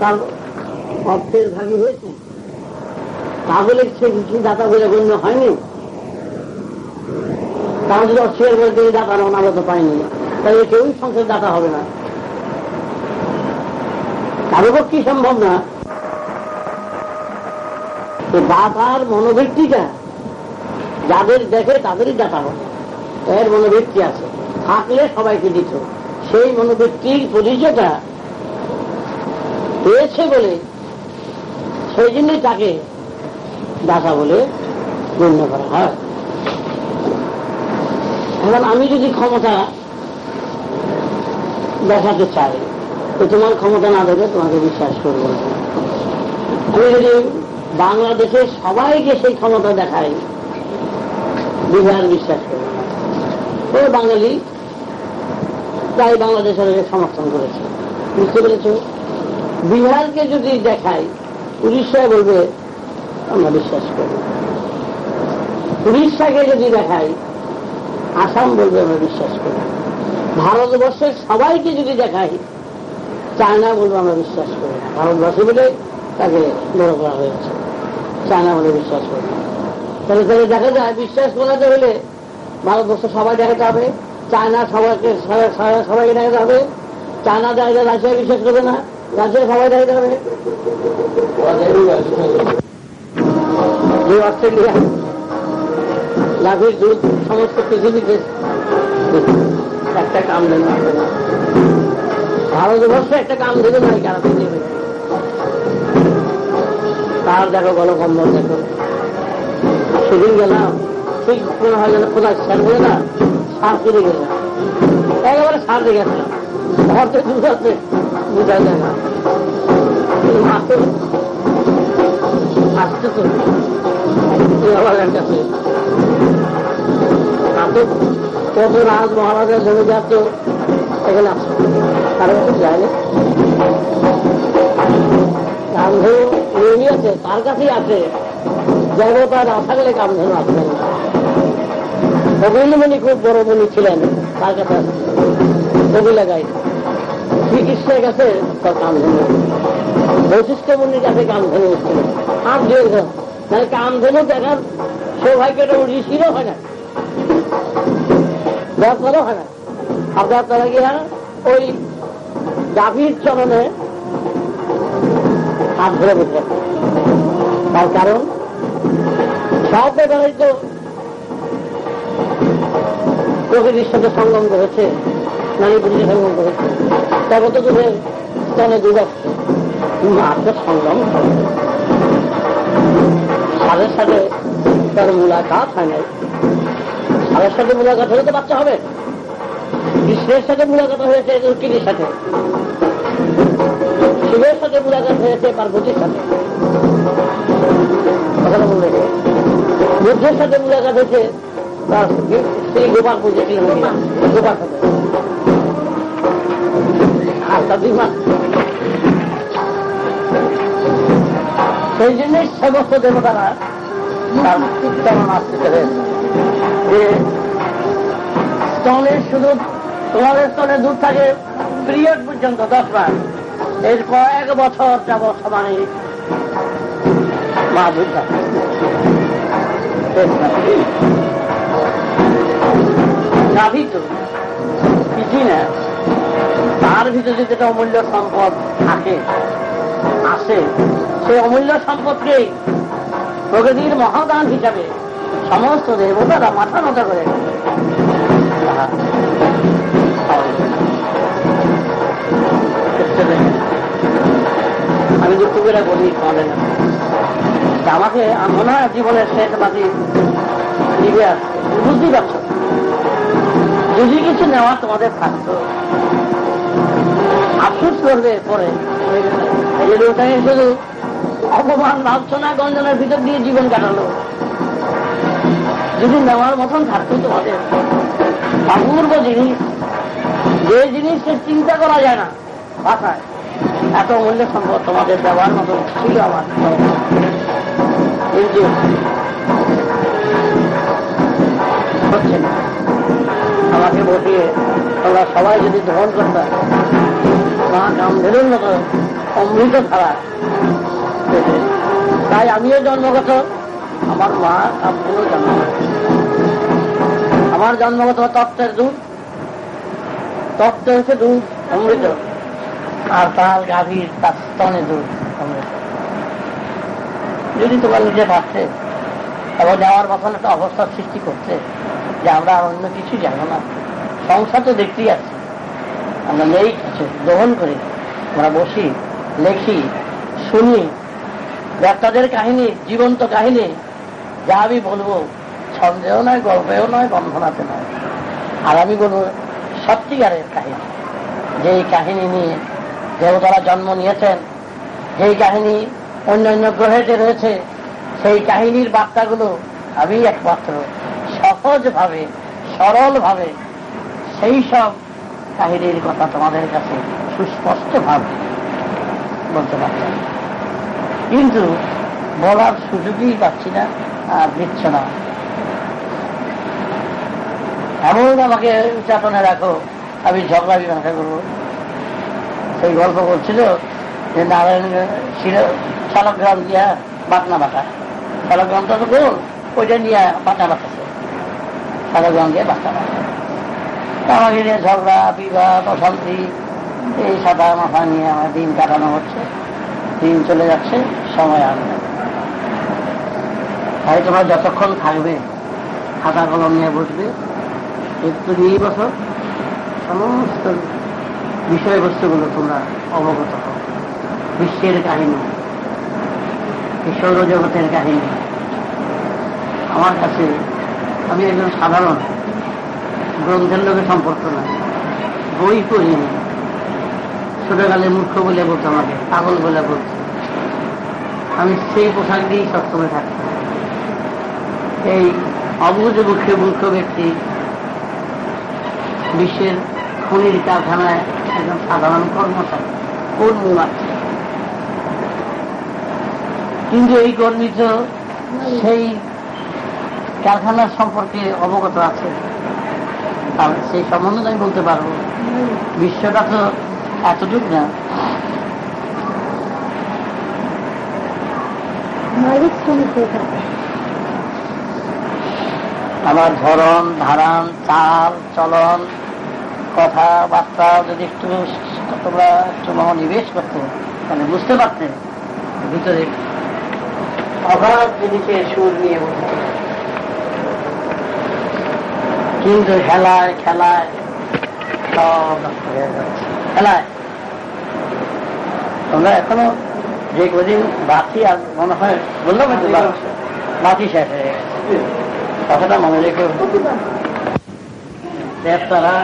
তার অর্থের ভাগী হয়েছে, তাহলে সে কিছু দাতা বলে গণ্য হয়নি। তারা যদি অস্বীকার করে দিয়ে দাতা নন, আমরা তো পাইনি, তাহলে কেউই সংসার দাতা হবে না, কারো পক্ষে সম্ভব না। দাতার মনোবৃত্তিটা যাদের দেখে তাদেরই দাতা হবে, এর মনোবৃত্তি আছে, থাকলে সবাইকে দিত। সেই মনোবৃত্তির পরিচয়টা পেয়েছে বলে সেই জন্যই তাকে দাতা বলে গণ্য করা হয়। এখন আমি যদি ক্ষমতা দেখাতে চাই, তো তোমার ক্ষমতা না দেখে তোমাকে বিশ্বাস করবো না। আমি যদি বাংলাদেশে সবাইকে সেই ক্ষমতা দেখাই, বিহার বিশ্বাস করবে না। ও বাঙালি তাই বাংলাদেশের সমর্থন করেছে, বুঝতে পেরেছ? বিহারকে যদি দেখাই, উড়িষ্যায় বলবে আমরা বিশ্বাস করি। উড়িষ্যাকে যদি দেখাই, আসাম বলবে আমরা বিশ্বাস করি। ভারতবর্ষের সবাইকে যদি দেখাই, চায়না বলবে আমরা বিশ্বাস করি না। ভারতবর্ষে বলে তাকে বড় করা হয়েছে, চায়না বলে বিশ্বাস করি না। তাহলে তাহলে দেখা যায় বিশ্বাস করাতে হলে ভারতবর্ষ সবাই দেখাতে হবে, চায়না সবাইকে সবাইকে দেখাতে হবে। চায়না দেখা যায় রাশিয়া বিশ্বাস করবে না, রাশিয়া সবাই দেখাতে হবে। যে অস্ট্রেলিয়া লাভের দুধ সমস্ত পৃথিবীতে একটা কাম দেবে না, ভারতবর্ষে একটা কাম দেবে না, কারা দেবে। তার দেখো গণকম্বল দেখো, সেদিন গেলাম ঠিক মনে হয় যেন কোথায় স্যার বলে না, সার ফিরে গেলাম, একেবারে সার দিয়ে গেছিলাম। হতে দুধ আছে বোঝা যায় না, মাত্র আসতে তো আবার কাছে কত রাজ মহারাজা জমে যাচ্ছ এখানে আসো, কারণ কিছু যায়নি। কামধেনু নিয়মই আছে, তার কাছেই আছে, দেবতা না থাকলে কামধেনু আসবে না। কবিলমণি খুব বড় মণি ছিলেন, তার কাছে আছে কবিলা গাই। শ্রীকৃষ্ণের কাছে তার কামধেনু, বৈশিষ্ট্য মণির কাছে কামধেনু ছিল। আর দুই মানে কামধেনু দেখার সৌভাগ্যটা ঋষিরও হয় না, দেবতারও হয় না। আপনার তারা গিয়া ওই গাভীর চরণে হাত ধরে বসে, তার কারণ সব ব্যাপারেই তো প্রকৃতির সাথে সঙ্গম করেছে, নারী পুরুষের সঙ্গম করেছে, তবে তো তোদের স্তনে দুধ আসছে, মাত্র সঙ্গম সারের সাথে তার মুলাকাত হয় নাই। সারের সাথে মুলাকাত হলে তো বাচ্চা হবে। কৃষ্ণের সাথে মুলাকাত হয়েছে রুক্মিণীর সাথে, শিবের সাথে মুলাকাত হয়েছে পার্বতীর সাথে, বুদ্ধের সাথে মুলাকাত হয়েছে তার শ্রী গোপাল বুঝেছিলেন গোপাল সাথে। আর তার দুই মাস সেই জন্যই সমস্ত দেবতারা তার তেমন আসতে হয়েছে যে স্তনের শুধু তোমাদের স্তনে দুধ থাকে পিরিয়ড পর্যন্ত 10 মাস, এর কয়েক বছর যাব সমানে মা দুধ থাকে। নাভি তো কিছুই না, তার ভিতরে যেটা অমূল্য সম্পদ থাকে আসে, সেই অমূল্য সম্পদকে প্রকৃতির মহাদান হিসাবে সমস্ত দেবতারা মাথা নত করে। আমি দুঃখ করে বলি পাবে না, আমাকে মনে হয় জীবনের শেষ বাতি দিবে আসছে, বুঝতেই পারছো। যদি কিছু নেওয়া তোমাদের থাকতো, আফসোস করবে পরে, শুধু অপমান লাঞ্ছনা গঞ্জনের ভিতর দিয়ে জীবন কাটালো। যদি নেওয়ার মতন থাকতো তোমাদের অপূর্ব জিনিস, যে জিনিসকে চিন্তা করা যায় না ভাষায়, এত মূল্য সম্পদ তোমাদের দেওয়ার মতন ছিল আমার। কিন্তু হচ্ছে না, আমাকে বসিয়ে তোমরা সবাই যদি গ্রহণ করতাম, মা কামধেনুর মতো অমৃত ধারা। তাই আমিও জন্মগত, আমার মা আব্বুও জন্মগত। আমার জন্মগত তত্ত্বের দুধ, তত্ত্ব হচ্ছে দুধ অমৃত, আর তার গাভীর তার স্তনে দুধ অমৃত। যদি তোমার নিজে ভাবছে এবং যাওয়ার মতন একটা অবস্থার সৃষ্টি করছে যে আমরা আর অন্য কিছু জানো না, সংসার তো দেখতেই আছি, আমরা নেই কিছু গ্রহণ করি, আমরা বসি, লেখি, শুনি, ব্যক্তাদের কাহিনী, জীবন্ত কাহিনী, যা আমি বলবো ছন্দেও নয়, গল্পেও নয়, বন্ধনাতে নয়। আর আমি বলবো সত্যিকারের কাহিনী, যেই কাহিনী নিয়ে দেবতারা জন্ম নিয়েছেন, যেই কাহিনী অন্যান্য গ্রহেতে রয়েছে, সেই কাহিনীর বার্তাগুলো আমি একমাত্র সহজভাবে, সরলভাবে সেই সব কাহিনীর কথা তোমাদের কাছে সুস্পষ্টভাবে বলতে পারছি, কিন্তু বলার সুযোগই পাচ্ছি না, আর দিচ্ছ না। এমন আমাকে উচ্চাপনে রাখো, আমি ঝগড়া মীমাংসা করবো। সেই গল্প করছিল যে নারায়ণ ছিল শালগ্রাম দিয়া বাটনা বাটা, শালগ্রামটা তো গোল, ওইটা নিয়ে বাটা বাটাছে, শালগ্রাম দিয়ে বাটা বাটা। আমাকে নিয়ে ঝগড়া, বিবাদ, অশান্তি, এই সাদা মাথা নিয়ে আমার দিন কাটানো হচ্ছে। দিন চলে যাচ্ছে, সময় আসবে। তাই তোমরা যতক্ষণ থাকবে খাতা কলম নিয়ে বসবে, একটু 2 বছর সমস্ত বিষয়বস্তুগুলো তোমরা অবগত হও। বিশ্বের কাহিনী, সৌরজগতের কাহিনী। আমার কাছে, আমি একজন সাধারণ গ্রন্থের লোকের সম্পর্ক না, বই পড়িনি। ছোটকালে মূর্খ বলে বলতো, আমাকে পাগল বলে বলতো। আমি সেই পোশাক দিয়েই সবসময় থাকতাম। এই অবুঝ মুখে মূর্খ ব্যক্তি বিশ্বের খনির কারখানায় একজন সাধারণ কর্মচারী, কর্মী মাত্র। কিন্তু এই কর্মী তো সেই কারখানার সম্পর্কে অবগত আছে, তাহলে সেই সম্বন্ধে আমি বলতে পারবো। বিশ্বটা তো এতটুক না। আমার ধরন, ধারণ, চাল চলন, কথাবার্তা যদি একটু তোমরা একটু মনোনিবেশ করতে, তাহলে বুঝতে পারতে ভিতরে অগাধ জিনিসের সুর নিয়ে বলতে। কিন্তু খেলায় খেলায় সব খেলায় তোমরা এখনো যে কদিন বাকি, আর মনে হয় বললাম বাকি শেষ হয়ে গেছে, কথাটা মনে রেখে। দেবতারা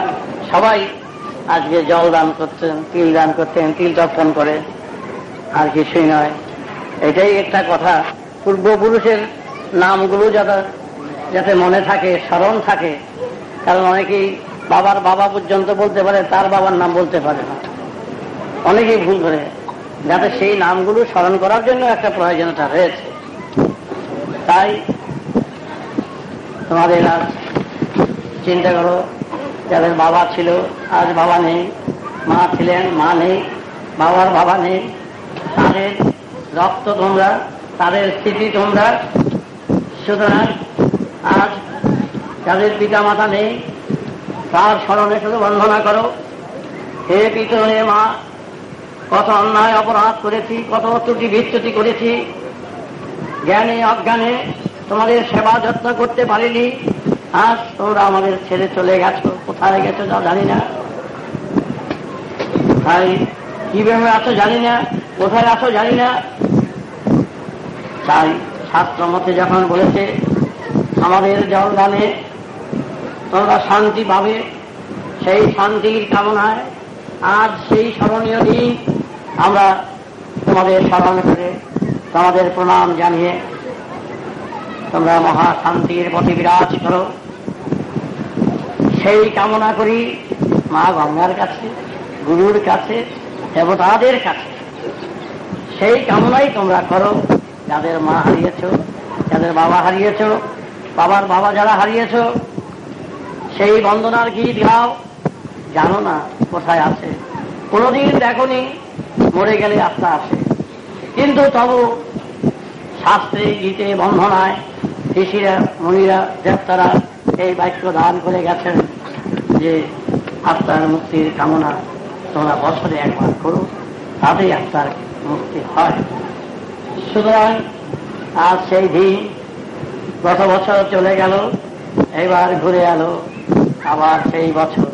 সবাই আজকে জল দান করতেন, তিল দান করতেন, তিল তর্পণ করে, আর কিছুই নয়। এটাই একটা কথা, পূর্বপুরুষের নামগুলো যাতে মনে থাকে, স্মরণ থাকে। কারণ অনেকেই বাবার বাবা পর্যন্ত বলতে পারে, তার বাবার নাম বলতে পারে না, অনেকেই ভুল করে। যাতে সেই নামগুলো স্মরণ করার জন্য একটা প্রয়োজনীয়তা রয়েছে। তাই তোমাদের আজ চিন্তা করো, যাদের বাবা ছিল আজ বাবা নেই, মা ছিলেন মা নেই, বাবার বাবা নেই, তাদের রক্ত তোমরা, তাদের স্মৃতি তোমরা। সুতরাং আজ যাদের পিতা মাতা নেই, তার স্মরণে শুধু বন্দনা করো। হে পিতা, হে মা, কত অন্যায় অপরাধ করেছি, কত ত্রুটি বিচ্যুতি করেছি, জ্ঞানে অজ্ঞানে তোমাদের সেবা যত্ন করতে পারিনি। আজ তোমরা আমাদের ছেড়ে চলে গেছো, কোথায় গেছো তা জানি না। তাই কিভাবে আছো জানি না, কোথায় আছো জানি না। তাই শাস্ত্র মতে যখন বলেছে আমাদের জলদানে তোমরা শান্তি পাবে, সেই শান্তির কামনায় আজ সেই স্মরণীয় দিন আমরা তোমাদের স্মরণ করে, তোমাদের প্রণাম জানিয়ে তোমরা মহা শান্তির পথে বিরাজ করো, সেই কামনা করি মা গঙ্গার কাছে, গুরুর কাছে, দেবতাদের কাছে। সেই কামনাই তোমরা করো। যাদের মা হারিয়েছ, যাদের বাবা হারিয়েছ, বাবার বাবা যারা হারিয়েছ, সেই বন্দনার গীত গাও। জানো না কোথায় আছে, কোনদিন দেখনি, মরে গেলে আত্মা আসে। কিন্তু তবু শাস্ত্রে গীতে বন্ধনায় ঋষিরা মুনিরা দেবতারা এই বাক্য দান করে গেছেন যে আত্মার মুক্তির কামনা তোমরা বছরে একবার করো, তাতেই আত্মার মুক্তি হয়। সুতরাং আজ সেই দিন, গত বছর চলে গেল, এবার ঘুরে এলো আবার সেই বছর।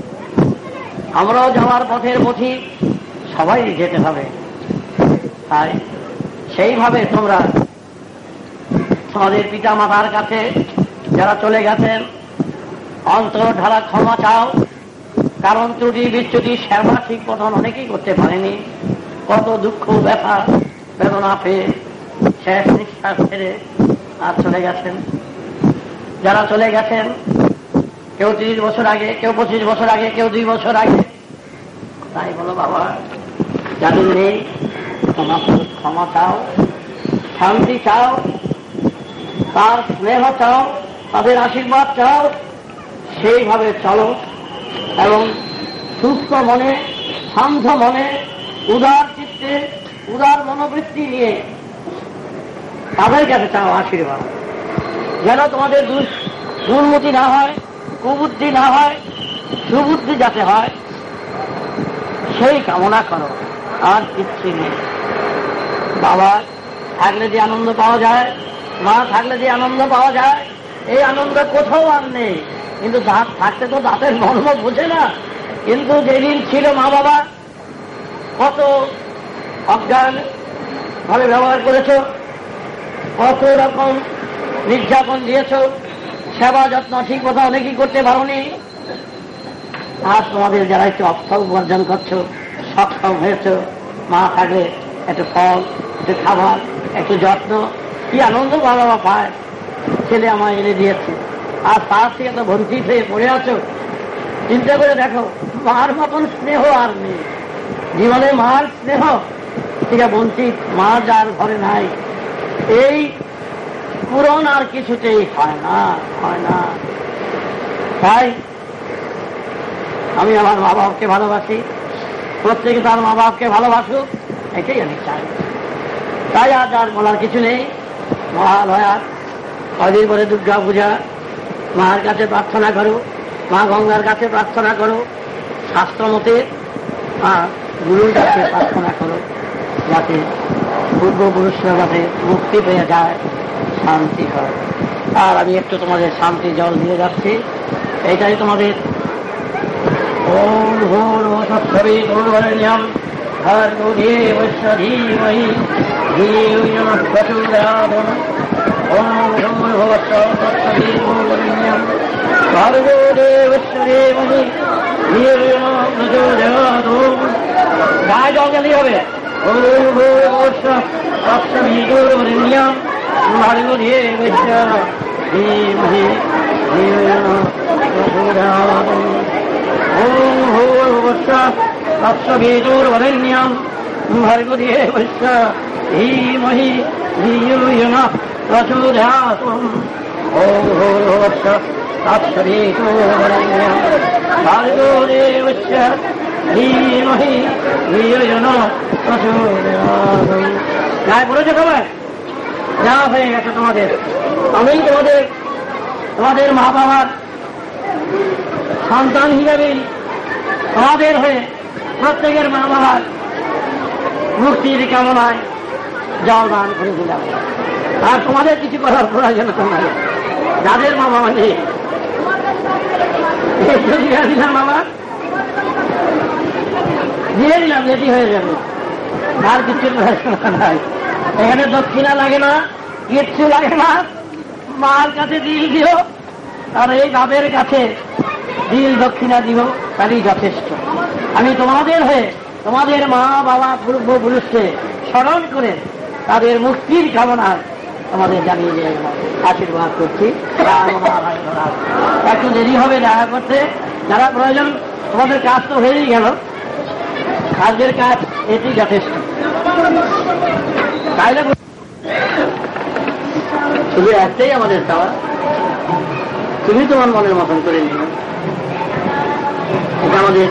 আমরাও যাওয়ার পথের পথিক, সবাই যেতে হবে। তাই সেইভাবে তোমরা তোমাদের পিতা মাতার কাছে যারা চলে গেছেন অন্তর ঢালা ক্ষমা চাও। কারণ ত্রুটি বিচ্যুতি সেবা ঠিক মতন অনেকেই করতে পারেনি। কত দুঃখ ব্যথা বেদনা পেয়ে শেষ নিঃশ্বাস ছেড়ে আর চলে গেছেন। যারা চলে গেছেন কেউ 30 বছর আগে, কেউ 25 বছর আগে, কেউ 2 বছর আগে, তাই বলো বাবা, যাদের নেই ক্ষমা চাও, শান্তি চাও, তার স্নেহ চাও, তাদের আশীর্বাদ চাও। সেইভাবে চলো এবং সুস্থ মনে, শান্ত মনে, উদার চিত্তে, উদার মনোবৃত্তি নিয়ে তাদের কাছে চাও আশীর্বাদ। যেন তোমাদের দুর্মতি না হয়, কুবুদ্ধি না হয়, সুবুদ্ধি যাতে হয়, সেই কামনা করো। আর কিচ্ছু নেই। বাবা থাকলে যে আনন্দ পাওয়া যায়, মা থাকলে যে আনন্দ পাওয়া যায়, এই আনন্দ কোথাও আর নেই। কিন্তু দাঁত থাকতে তো দাঁতের মর্ম বোঝে না। কিন্তু যেদিন ছিল মা বাবা, কত অজ্ঞান ভাবে ব্যবহার করেছ, কত রকম নির্যাতন দিয়েছ, সেবা যত্ন ঠিক কথা অনেকেই করতে পারোনি। আর তোমাদের যারা একটু অর্থ উপার্জন করছো, সক্ষম হয়েছ, মা থাকলে একটু ফল, একটু খাবার, একটু যত্ন, কি আনন্দ বাবা মা পায়। ছেলে আমায় এনে দিয়েছে, আর তার থেকে তো বঞ্চিত হয়ে পড়ে আছো। চিন্তা করে দেখো, মার মতন স্নেহ আর নেই জীবনে। মার স্নেহ থেকে বঞ্চিত মা যার ঘরে নাই, এই পূরণ আর কিছুতেই হয় না, হয় না। তাই আমি আমার মা বাবাকে ভালোবাসি, প্রত্যেকে তার মা বাবাকে ভালোবাসুক, এটাই আমি চাই। তাই আজ আর বলার কিছু নেই। মহালয়ার কদিন পরে দুর্গা পূজা, মার কাছে প্রার্থনা করো, মা গঙ্গার কাছে প্রার্থনা করো, শাস্ত্র মতে গুরুর কাছে প্রার্থনা করো, যাতে পূর্বপুরুষরা যাতে মুক্তি পেয়ে যায়, শান্তি হয়। আর আমি একটু তোমাদের শান্তি জল দিয়ে যাচ্ছি, এইটাই তোমাদের ওম ভূর্ভুবস্সুঃ ভর্গো দেবস্য ধীমহি ধিয়ো यो नः प्रचोदयात्। ओम भूर्भुवस्सुः भर्गो देवस्य धीमहि धियो यो नः प्रचोदयात्। গায়ে জল গেলেই হবে। ওম ভূর্ভুবস্সুঃ তৎসবিতুর্বরেণ্যং ভর্গো দেবস্য ধীমহি ধিयो यो नः प्रचोदयात्। ओम भूर्भुवस्सुः तत्सवितुर्वरेण्यं भर्गो देवस्य धीमहि धियो यो नः प्रचोदयात्। ओम भूर्भुवस्सुः तत्सवितुर्वरेण्यं भर्गो देवस्य धीमहि धियो यो नः प्रचोदयात्। গায়ে পড়েছে সবাই? যা হয়ে গেছে তোমাদের। আমি তোমাদের মা বাবার সন্তান হিসেবেই তোমাদের হয়ে প্রত্যেকের মা বাবার মুক্তির কামনায় জল দান করে দিলাম। আর তোমাদের কিছু করার প্রয়োজন নাই। যাদের মা বাবা নেই দিলাম, বাবা দিয়ে দিলাম, রেডি হয়ে যাবে। আর কিছু প্রয়োজন নাই। এখানে দক্ষিণা লাগে না, কিচ্ছু লাগে না। মার কাছে দিল দিও, আর এই বাবের কাছে দিল দক্ষিণা দিও, তারই যথেষ্ট। আমি তোমাদের হয়ে তোমাদের মা বাবা পূর্বপুরুষকে স্মরণ করে তাদের মুক্তির কামনা তোমাদের জানিয়ে দিয়ে আশীর্বাদ করছি। একটু দেরি হবে দেখা করতে, যারা প্রয়োজন। তোমাদের কাজ তো হয়েই গেল, কাজের কাজ এটি যথেষ্ট। তাইলে শুধু একটাই আমাদের চাওয়া, তুমি তোমার মনের মতন করে নিও। এটা আমাদের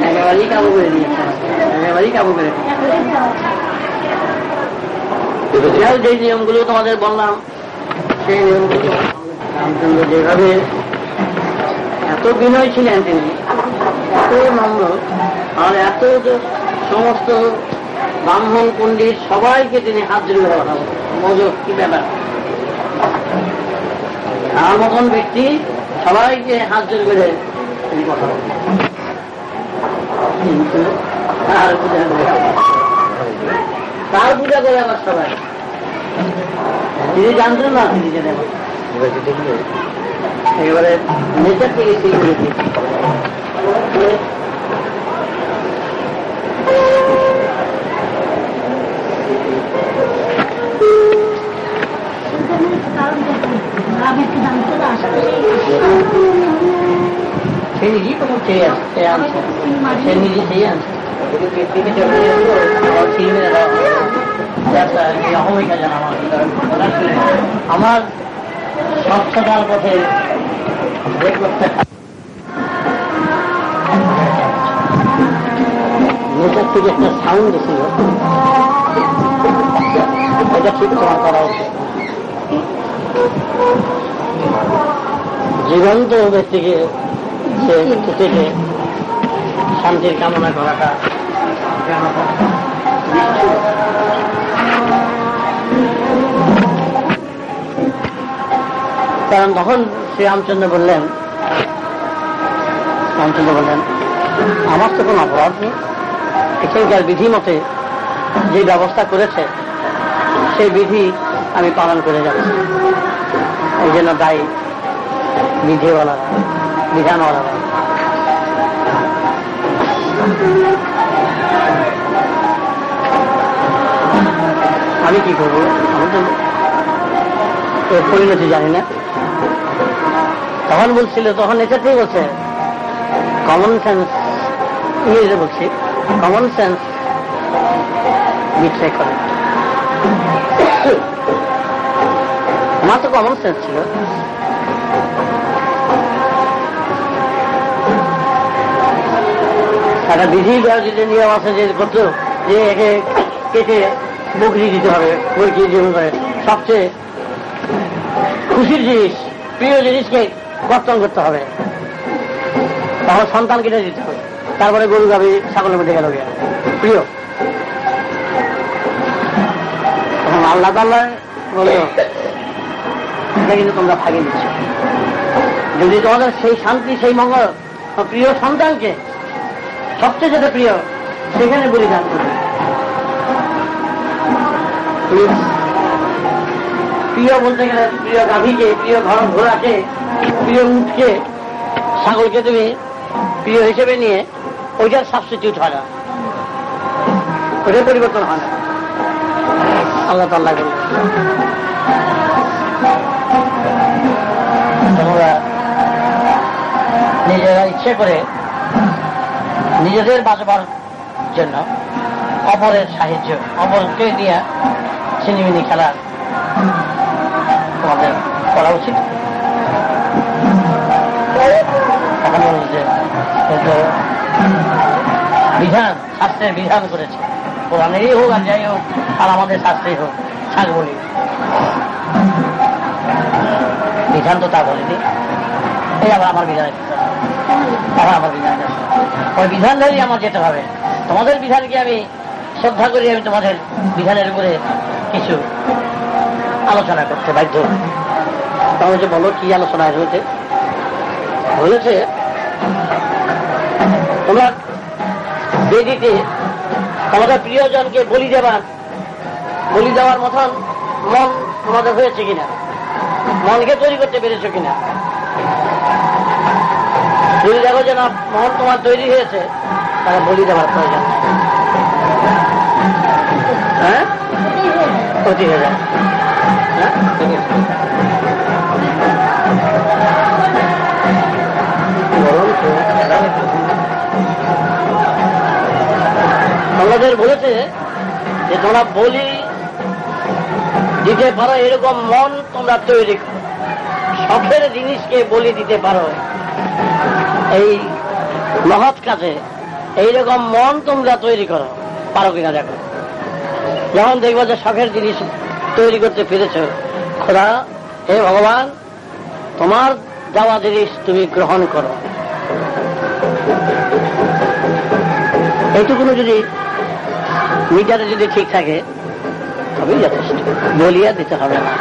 একেবারেই কাবু করে দিয়েছে, একেবারেই কাবু করে দিয়েছে। যে নিয়মগুলো তোমাদের বললাম সেই নিয়মগুলো রামচন্দ্র যেভাবে এত বিনয় ছিলেন, তিনি এত নম্র আর এত সমস্ত ব্রাহ্মণ পণ্ডিত সবাইকে তিনি হাত জড়িয়ে কথা বলেন। মজক কি ব্যাপার, তার মতন ব্যক্তি সবাইকে হাত জড়িয়ে করে তিনি কথা বলেন। কিন্তু তার পূজা করে আবার সবাই, তিনি জানতেন না তিনি যেতে এবারে নেচার থেকে সেই করে দিয়েছে। সে নিজেই কোনো চেয়ে আনছে, সে নিজে চেয়ে আনছে। অহমিকা জানা আমার স্বচ্ছতার পথে নেচার থেকে একটা সাউন্ড ছিল, এটা ঠিক তোমার করা উচিত। জীবন্ত ব্যক্তিকে থেকে শান্তির কামনা করাটা কারণ তখন শ্রীরামচন্দ্র বললেন, আমার তো কোনো অপরাধ নেই, এখানকার বিধি মতে যে ব্যবস্থা করেছে সেই বিধি আমি পালন করে যাচ্ছি। এই জন্য দায়ী বিধিওয়ালা, বিধানওয়ালা। আমি কি করবো, আমি তো এর পরিণতি জানি না। তখন বলছিল, তখন এটাতেই বলছে কমন সেন্স, ইংরেজিতে বলছি কমন সেন্স বিট্রে করে। আমার তো কমন সেন্স ছিল। একটা বিধি যে নিয়ম আছে যে করতো, যে একে কেটে বকরি দিতে হবে, বকরি জীবন করে সবচেয়ে খুশির জিনিস, প্রিয় জিনিসকে কর্তন করতে হবে, তখন সন্তান কেটে দিতে হবে, তারপরে গরু গাভী ছাগলের মধ্যে গেল প্রিয়। তখন আল্লাহ তাআলা বলল, এটা কিন্তু তোমরা ভাগিয়ে দিচ্ছ। যদি তোমাদের সেই শান্তি, সেই মঙ্গল, প্রিয় সন্তানকে সবচেয়ে যেটা প্রিয় সেখানে বলিদান করবে। প্রিয় বলতে গেলে প্রিয় গাভীকে, প্রিয় ঘোড়াকে, প্রিয় উটকে, ছাগলকে তুমি প্রিয় হিসেবে নিয়ে ওইটার সাবস্টিটিউট হয় না, ওইটার পরিবর্তন হয় না। আল্লাহ তাআলা বললেন, তোমরা নিজেরা ইচ্ছে করে নিজেদের বাঁচবার জন্য অপরের সাহায্য, অপরকে নিয়ে ছিনিমিনি খেলা তোমাদের করা উচিত। এখন বলছে বিধান, শাস্ত্রের বিধান করেছে, কোরআনেরই হোক আর যাই হোক, আর আমাদের শাস্ত্রেই হোক, ছাগ বলি বিধান তো তা বলেনি। এই আবার আমার বিধান, আবার আমার বিধান, ওই বিধান ধরেই আমার যেতে হবে। তোমাদের বিধানকে আমি শ্রদ্ধা করি, আমি তোমাদের বিধানের উপরে কিছু আলোচনা করতে বাধ্য। তাহলে যে বলো কি আলোচনায় হয়েছে, বলেছে তোমরা বেদিতে তোমাদের প্রিয়জনকে বলি দেওয়ার মতন মন তোমাদের হয়েছে কিনা, মনকে তৈরি করতে পেরেছ কিনা। যদি দেখো যে না মন তোমার তৈরি হয়েছে, তাহলে বলি দেওয়ার প্রয়োজন, হ্যাঁ ক্ষতি হয়ে যায়। আমাদের বলেছে যে তোমরা বলি দিতে পারো, এরকম মন তোমরা তৈরি করো, শখের জিনিসকে বলি দিতে পারো, এই মহৎ কাজে এইরকম মন তোমরা তৈরি করো, পারো কিনা দেখো। যখন দেখবো যে শখের জিনিস তৈরি করতে পেরেছ, খোদা হে ভগবান তোমার দেওয়া জিনিস তুমি গ্রহণ করো, এইটুকুনো যদি মিটারে যদি ঠিক থাকে তবেই যথেষ্ট, বলিয়া দিতে হবে না।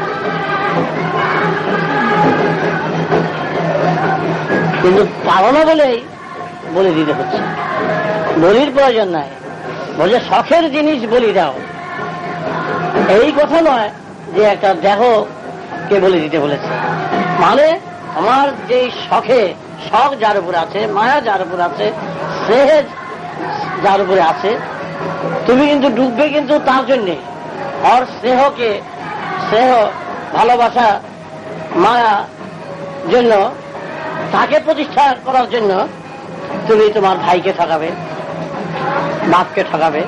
কিন্তু পারো না বলেই বলি দিতে হচ্ছে, বলির প্রয়োজন নাই। বলছে শখের জিনিস বলি দাও, এই কথা নয় যে একটা দেহকে বলি দিতে বলেছে। মানে আমার যে শখে, শখ যার উপর আছে, মায়া যার উপর আছে, স্নেহ যার উপরে আছে, তুমি কিন্তু ডুববে কিন্তু তার জন্যে। আর স্নেহকে, স্নেহ ভালোবাসা মায়া জন্য, তাকে প্রতিষ্ঠা করার জন্য তুমি তোমার ভাইকে ঠকাবে, বাপকে ঠকাবে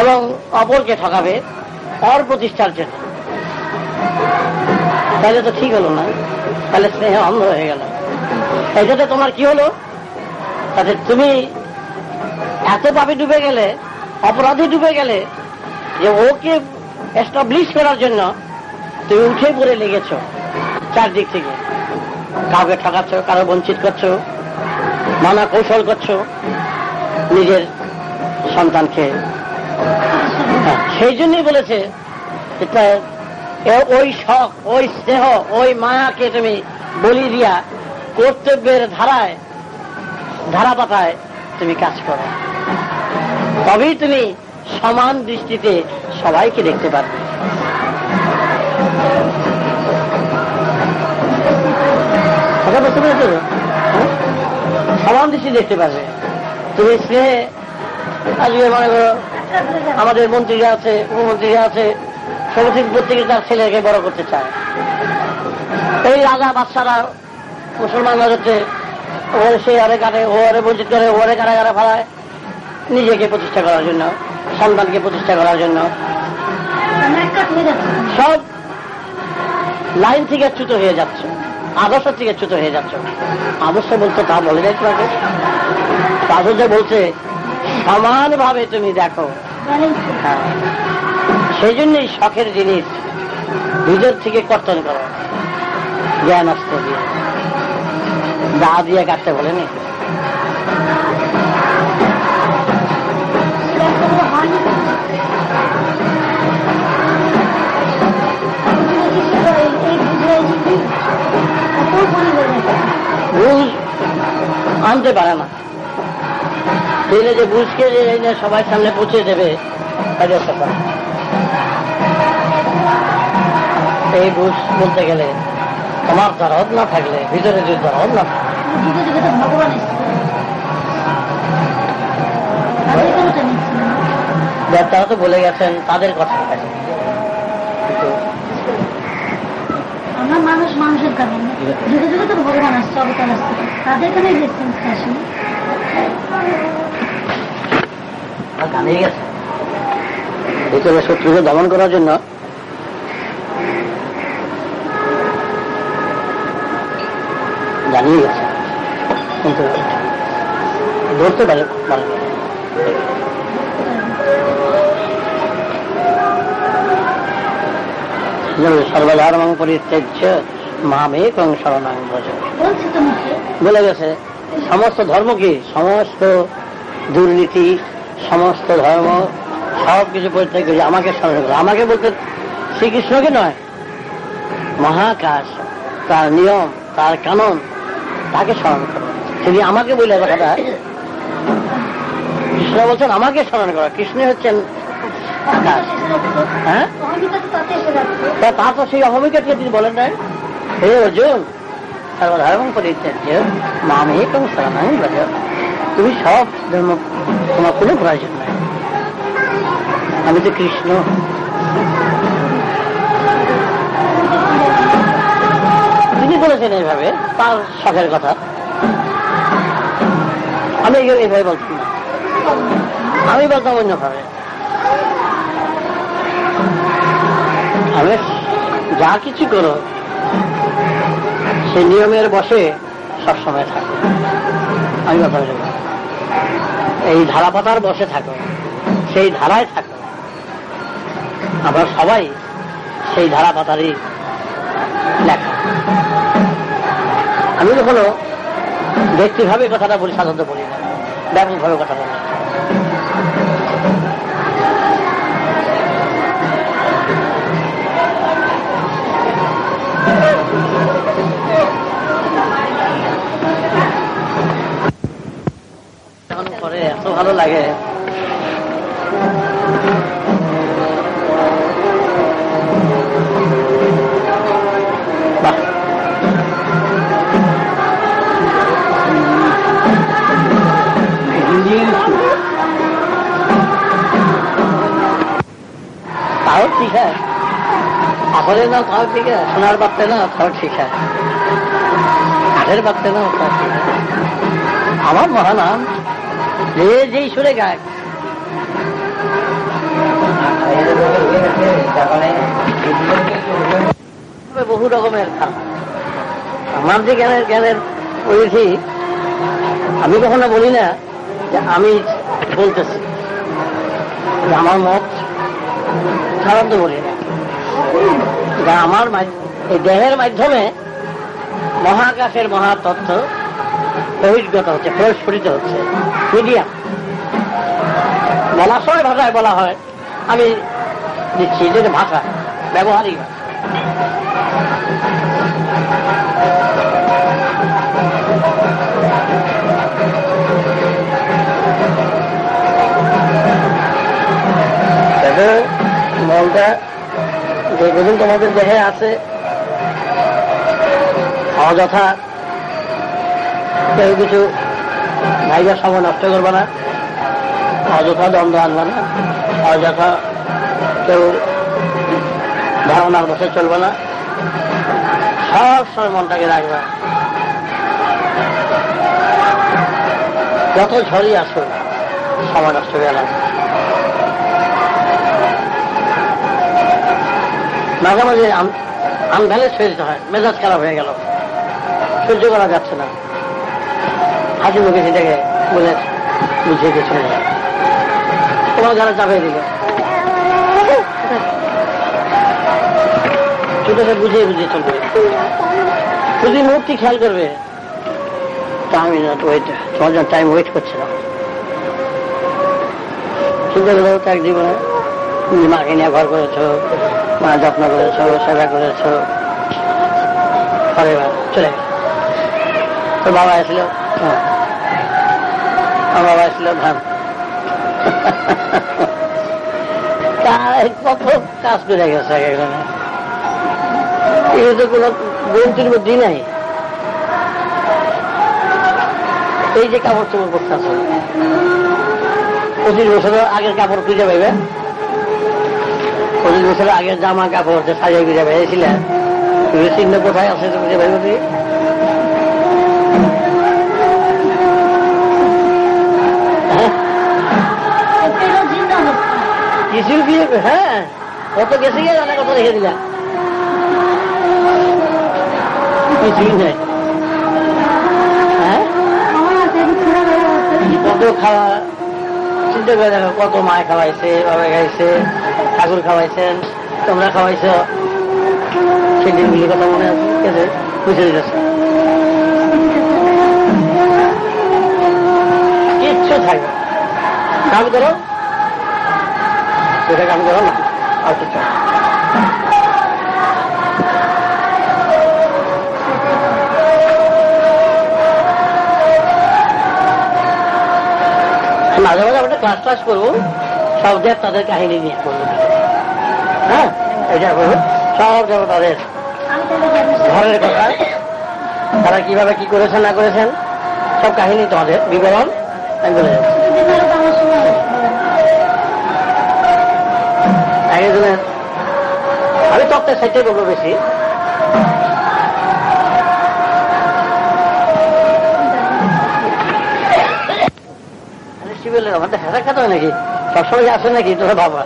এবং অপরকে ঠকাবে ওর প্রতিষ্ঠার জন্য। তাহলে তো ঠিক হলো না, তাহলে স্নেহ অন্ধ হয়ে গেল। এটাতে তোমার কি হলো? তাতে তুমি এত পাপে ডুবে গেলে, অপরাধী ডুবে গেলে যে ওকে এস্টাবলিশ করার জন্য তুমি উঠে পড়ে লেগেছ চারদিক থেকে। কাউকে ঠকাচ্ছ, কারো বঞ্চিত করছো, নানা কৌশল করছো নিজের সন্তানকে। সেই জন্যই বলেছে ওই শখ, ওই স্নেহ, ওই মায়াকে তুমি বলি দিয়া কর্তব্যের ধারা পাতায় তুমি কাজ করো, তবেই তুমি সমান দৃষ্টিতে সবাইকে দেখতে পারবে। সমান দৃষ্টি দেখতে পারবে তুমি। স্নেহে আজকে মনে করো আমাদের মন্ত্রীরা আছে, উপমন্ত্রীরা আছে, সমস্ত প্রত্যেকে তার ছেলেকে বড় করতে চায়। এই রাজা বাচ্চারা মুসলমানরা হচ্ছে ওরে সে আরে কাটে, ও আরে বঞ্চিত করে, ওরে কারাগারে ফেলায় নিজেকে প্রতিষ্ঠা করার জন্য, সন্তানকে প্রতিষ্ঠা করার জন্য। সব লাইন থেকে চ্যুত হয়ে যাচ্ছে, আদর্শ থেকে চ্যুত হয়ে যাচ্ছে। আদর্শ বলতে তা বলে যাচ্ছে তাকে, আদর্শ বলছে সমানভাবে তুমি দেখো। সেই জন্যই শখের জিনিস ভিতর থেকে কর্তন করো, জ্ঞান অস্ত্র দিয়ে, দা দিয়ে কাটতে বলেনি। বুঝ আনতে পারে না, দিলে যে বুঝকে যে সবাই সামনে পৌঁছে দেবে, এই বুঝ বলতে গেলে তোমার দরদ না থাকলে, ভিতরে যদি দরদ না থাকে, তারা তো বলে গেছেন তাদের কথা। আমরা মানুষের কারণে যুগে যুগে তো ভগবান আসছে, অবতার আসছে, তাদের এখানে জানিয়ে গেছে ভিতরে শত্রুকে দমন করার জন্য জানিয়ে গেছে, কিন্তু ধরতে পারে সর্বধর্মং পরিত্যাজ্য মামেকং শরণং ব্রজ। বলে গেছে সমস্ত ধর্ম কি, সমস্ত দুর্নীতি, সমস্ত ধর্ম সব কিছু পরিত্যাগ করে আমাকে স্মরণ করো। আমাকে বলতে শ্রীকৃষ্ণকে নয়, মহাকাশ, তার নিয়ম, তার কানন, তাকে স্মরণ করো। তিনি আমাকে বলে কথাটা, কৃষ্ণ বলছেন আমাকে স্মরণ করো। কৃষ্ণ হচ্ছেন আকাশ। হ্যাঁ, তা তো সেই অহমিকাকে তিনি বলেন নাই, হে অর্জুন সর্বধর্ম পরিত্যাজ্য মামেকং শরণং ব্রজ। তুমি সব ধর্ম, তোমার কোনো প্রয়োজন নাই, আমি তো কৃষ্ণ। তিনি বলেছেন এইভাবে তার শখের কথা, আমি এইভাবে বলতাম না, আমি বলতাম অন্যভাবে। আমি যা কিছু করো সে নিয়মের বসে সবসময় থাকো। আমি কথা বলি এই ধারাপাতার বসে থাকো, সেই ধারায় থাকো। আমরা সবাই সেই ধারাপাতারই লেখা। আমি কখনো ব্যক্তিভাবে কথাটা বলি, সাধারণত বলি না, ব্যাপকভাবে কথা বলি। পরে এত ভালো লাগে, তাও ঠিক আছে। আসলে না তাও ঠিক আছে, সোনার পাত্রে না তাও ঠিক আছে, কাঠের পাত্রে না তাও ঠিক আছে। আমার মহানাম যে যেই সুরে গায়, বহু রকমের খারাপ। আমার যে জ্ঞানের পড়েছি, আমি কখনো বলি না যে আমি বলতেছি, আমার মত সাধারণত বলি না। আমার এই দেহের মাধ্যমে মহাকাশের মহাতত্ত্ব বহির্গত হচ্ছে, প্রস্ফুটিত হচ্ছে। মিডিয়া বলার সময় ভাষায় বলা হয়, আমি দিচ্ছি যে ভাষা ব্যবহারিক ভাষা। মনটা যেদিন তোমাদের দেহে আছে, অযথা কেউ কিছু ভাইবার সময় নষ্ট করবে না, অযথা দ্বন্দ্ব আনবে না, অযথা কেউ ধারণার বসে চলবে না, সব সময় মনটাকে রাখবে। যত ঝড়ই আসুক সময় নষ্ট হয়ে গেল। মাঝে মাঝে আনভ্যালেন্স হয়ে যেতে হয়, মেজাজ খারাপ হয়ে গেল, সহ্য করা যাচ্ছে না, হাসি মুখে সেটাকে বলে বুঝিয়ে দিয়ে চলে যায়, তোমার ঘরে চাপিয়ে দিল, সেটাকে বুঝিয়ে বুঝিয়ে চলবে। যদি মুহূর্তে খেয়াল করবে, তোমার জন্য টাইম ওয়েট করছে না। চিন্তা করলেও তার জীবনে মাকে নিয়ে ঘর করেছো, মা যত্ন করেছো, সেবা করেছো, পরে চলে গেল। তোর বাবা আসল, আমার বাবা আসল ধান, তার কত কাজ করে গেছে এখানে। এই তো কোন গন্তির মধ্যেই নাই। এই যে কাপড় চোপড় করতে আছে, 25 বছরের আগের কাপড় খুঁজে পাইবে, 25 বছরের আগের জামা কাপড় যে সাজিয়ে খুঁজে পাইছিলেন, চিহ্ন কোথায় আছে খুঁজে পাইবে তুই? কিছু দিয়ে, হ্যাঁ কত গেছে গিয়ে জানা, কত রেখে দিলা, কিছুই নাই। হ্যাঁ কত খাওয়া, চিন্তা করে দেখো, কত মায় খাওয়াইছে, বাবা খাইছে, ঠাকুর খাওয়াইছেন, তোমরা খাওয়াইছ, সেদিন মিলে কথা মনে আছে, বুঝে দিতেছে কিচ্ছু থাকবে। কাম করো, সেটা কাম করো না, আর কিছু মাঝে মাঝে আমরা ক্লাস ক্লাস করবো, সব দেব তাদের কাহিনী নিয়ে করবো। হ্যাঁ এটা করবো, সব দেব তাদের ঘরের কথা, তারা কিভাবে কি করেছেন না করেছেন, সব কাহিনী তোমাদের বিবরণ আমি বলে যাবো। আমি তত্ত্বের সাইডে বলবো বেশি। শিবেলের আমাদের হেঁটা খাতে হয় নাকি, সবসময় আসে নাকি তোরা বাবা?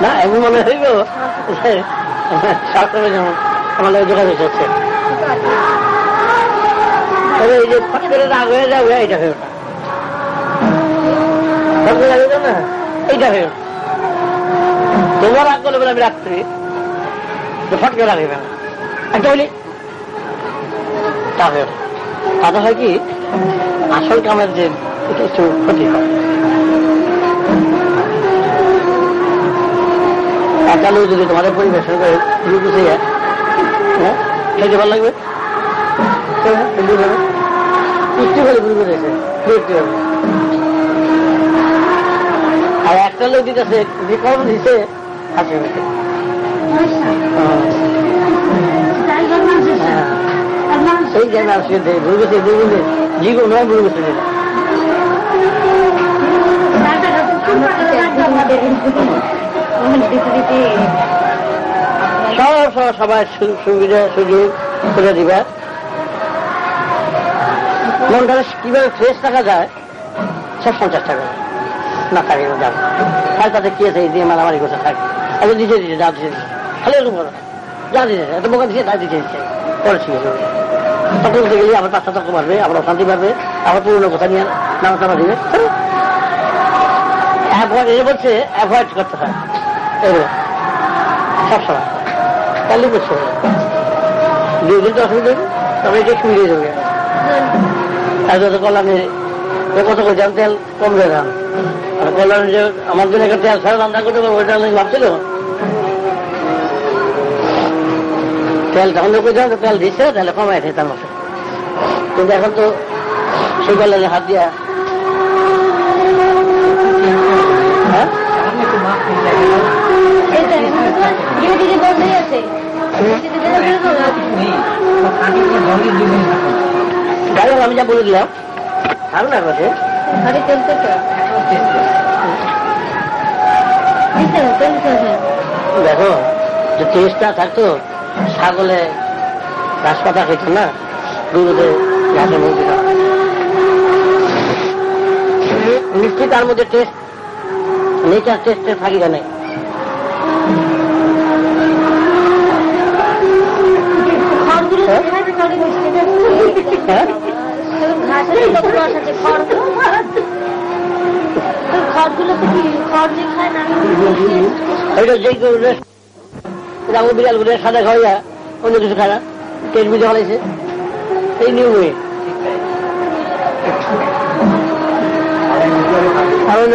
না এমন মনে হইব সরকারের যেমন আমাদের যোগাযোগ হচ্ছে এই যে ফটকের রাগ হয়ে যাবে এইটা হয়ে ওঠা ফটকে লাগে না এইটা হয়ে ওঠা তোমার রাগ করলে বলে আমি রাখছি ফটকে রাখবে না একটা বলি তা হয়ে ওঠা তাতে হয় কি আসল কামের যে কিছু ক্ষতি হয় একটা লোক যদি তোমাদের পরিবেশন করে বুঝে যায় হ্যাঁ খেতে ভালো লাগবে পুষ্টি বলে বুঝবে আর একটা লোক দিতেছে বিকল্প দিচ্ছে হাসি মেখে সেই জায়গায় আসলে বুঝবে বুঝবে জীবন নয় বুঝবে সবাই সুবিধা সুযোগ করে দিবা মনটা কিভাবে ফ্রেশ রাখা যায় সব 50 টাকা না থাকে যাবো আর তাদের কি আছে এই দিয়ে মারামারি করতে থাকে আগে দিতে দিতে যা দিতে খালি এরকম করো যা দিতে এত বোকা দিচ্ছে তাই দিতে দিচ্ছে পরে ঠিক আছে তখন বলতে গেলে আবার 5 টাকা মারবে আবার অশান্তি পারবে আবার পুরোনো কথা নিয়ে নাম টাকা দিবে এর বলছে অ্যাভয়েড করতে হয় এগুলো সবসময় তাহলে বুঝতে হবে 2 দিন তো অসুবিধা নেই তবে এটা সুবিধে দেবে আর যত কল্যাণে কত করে যান তেল কমবে দাম আর কল্যাণে যে আমার জন্য একটা তেল ছাড়া রান্না করতে পারবো ওইটা অনেক ভাবছিল তেল তখন লোক তেল দিচ্ছে তাহলে কমায় তার মতো কিন্তু এখন তো সেই কল্যাণে হাত দিয়া হ্যাঁ আমি যা বলে দিলাম আর না কথা দেখো যে টেস্টটা থাকতো ছাগলে ঘাস পাতা খেত না দুধে ঘাসে মুখ মিষ্টি তার মধ্যে টেস্ট নেচার টেস্টের থাকিটা নেই বিড়াল গুলো সাদা খাওয়া অন্য কিছু খায় না টেস্ট বুঝে ফেলাইছে এই নিয়মে আর অন্য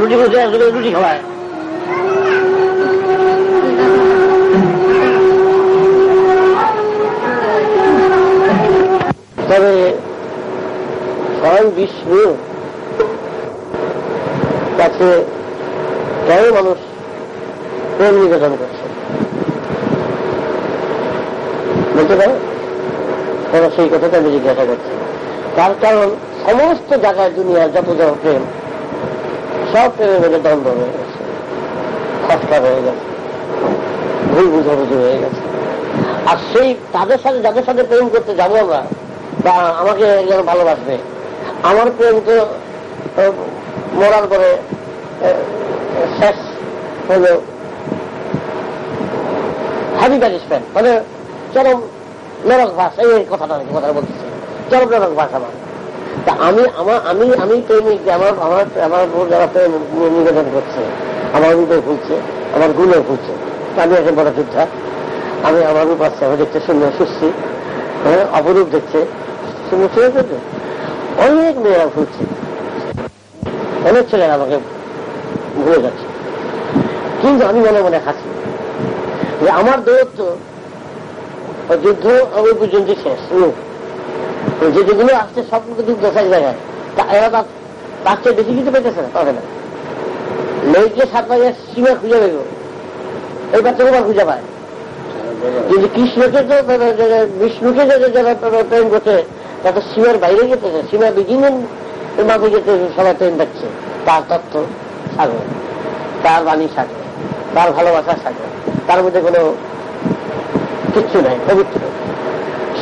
রুটি বসে রুটি খাওয়ায় তবে স্বয়ং বিষ্ণু কাছে কেন মানুষ প্রেম নিবেদন করছে বলতে পারে তারা সেই কথাটা আমি জিজ্ঞাসা করছি তার কারণ সমস্ত জায়গায় দুনিয়ার যত যত প্রেম সব প্রেমের মধ্যে দ্বন্দ্ব হয়ে গেছে খটকা হয়ে গেছে ভুল বুঝাবুঝি হয়ে গেছে আর সেই তাদের সাথে যাদের সাথে প্রেম করতে যাবো আমরা বা আমাকে যেন ভালোবাসবে আমার প্রেম তো মরার পরে শেষ হল হ্যাপি প্যানিশমেন্ট মানে চরম নরক ভাষ এই কথাটা বলতেছি চরম নরক ভাষ আমার তা আমি প্রেমিক আমার উপর যারা প্রেম নিবেদন করছে আমার রূপে ভুলছে আমার গুণে ভুলছে আমি একটা বড় যোদ্ধা আমি আমার রূপ আসছে আমি দেখতে সুন্দর সুস্থি অপরূপ দেখছে সুন্দর ছেলে করছে অনেক মেয়েরা ভুলছে অনেক ছেলেরা আমাকে ভুলে যাচ্ছে কিন্তু আমি মনে মনে খাচ্ছি যে আমার দৌড়ত্ব যুদ্ধ ওই পর্যন্ত শেষ যে যেগুলো আসছে সব যুদ্ধ এক জায়গায় এরা তার চেয়ে বেশি কিছু পেতেছে না পাবে না মেয়েকে 7 মাসের সীমা খুঁজে পেল এই বাচ্চাকে খুঁজে পায় কিন্তু কৃষ্ণকে তো বিষ্ণুকে যারা প্রেম করছে তাদের সীমার বাইরে যেতেছে সীমা বিঘিনের মাঝে যেতে সবাই প্রেম পাচ্ছে তার তত্ত্ব সাগর তার বাণী সাগর তার ভালোবাসা সাগর তার মধ্যে কোনো কিচ্ছু নাই পবিত্র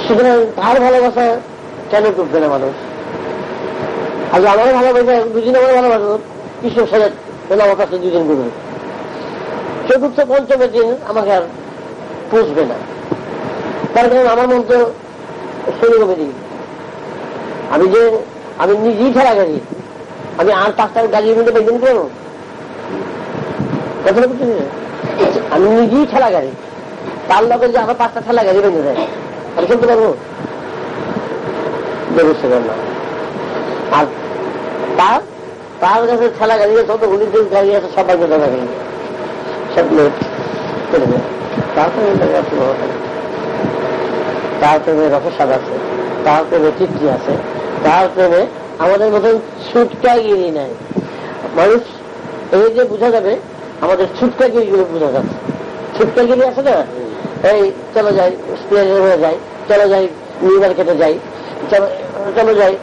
সুতরাং তার ভালোবাসা কেন ডুববে না মানুষ আজ আমারও ভালোবাসা দুদিন আমার ভালোবাসা কৃষ্ণ সাথে আমার কাছে 2 দিন ডুবে চতুর্থ পঞ্চমের দিন আমাকে আর পুষবে না, তার কারণ আমার মন তো শরীরকমে দিই। আমি নিজেই ঠেলা গাড়ি, আমি আর 5টা গাড়ির মধ্যে বেঁধে নিতে পারবো? কথা বুঝতে, আমি নিজেই ঠেলা গাড়ি, তার লোকের যে আমার 5টা ঠেলা গাড়ি বেঁধে দেয়, আমি চলতে পারবো? বুঝতে পারলাম। আর তার কাছে ঠেলা গাড়ি যতগুলি গাড়ি আছে সবাই বেঁধে গাড়ি সব লোক করে দেয়। তারপরে তার প্রেমে রসস্বাদ আছে, তার প্রেমে তৃপ্তি আছে, তার প্রেমে আমাদের মতন ছুটকাগিরি নাই। মানুষ এই যে বোঝা যাবে আমাদের ছুটকাগিরিগুলো বোঝা যাচ্ছে। ছুটকাগিরি আছে না, এই চলো যাই স্প্লেন্ডার হয়ে যাই, চলো যাই নিউ মার্কেটে যাই, চলো যাই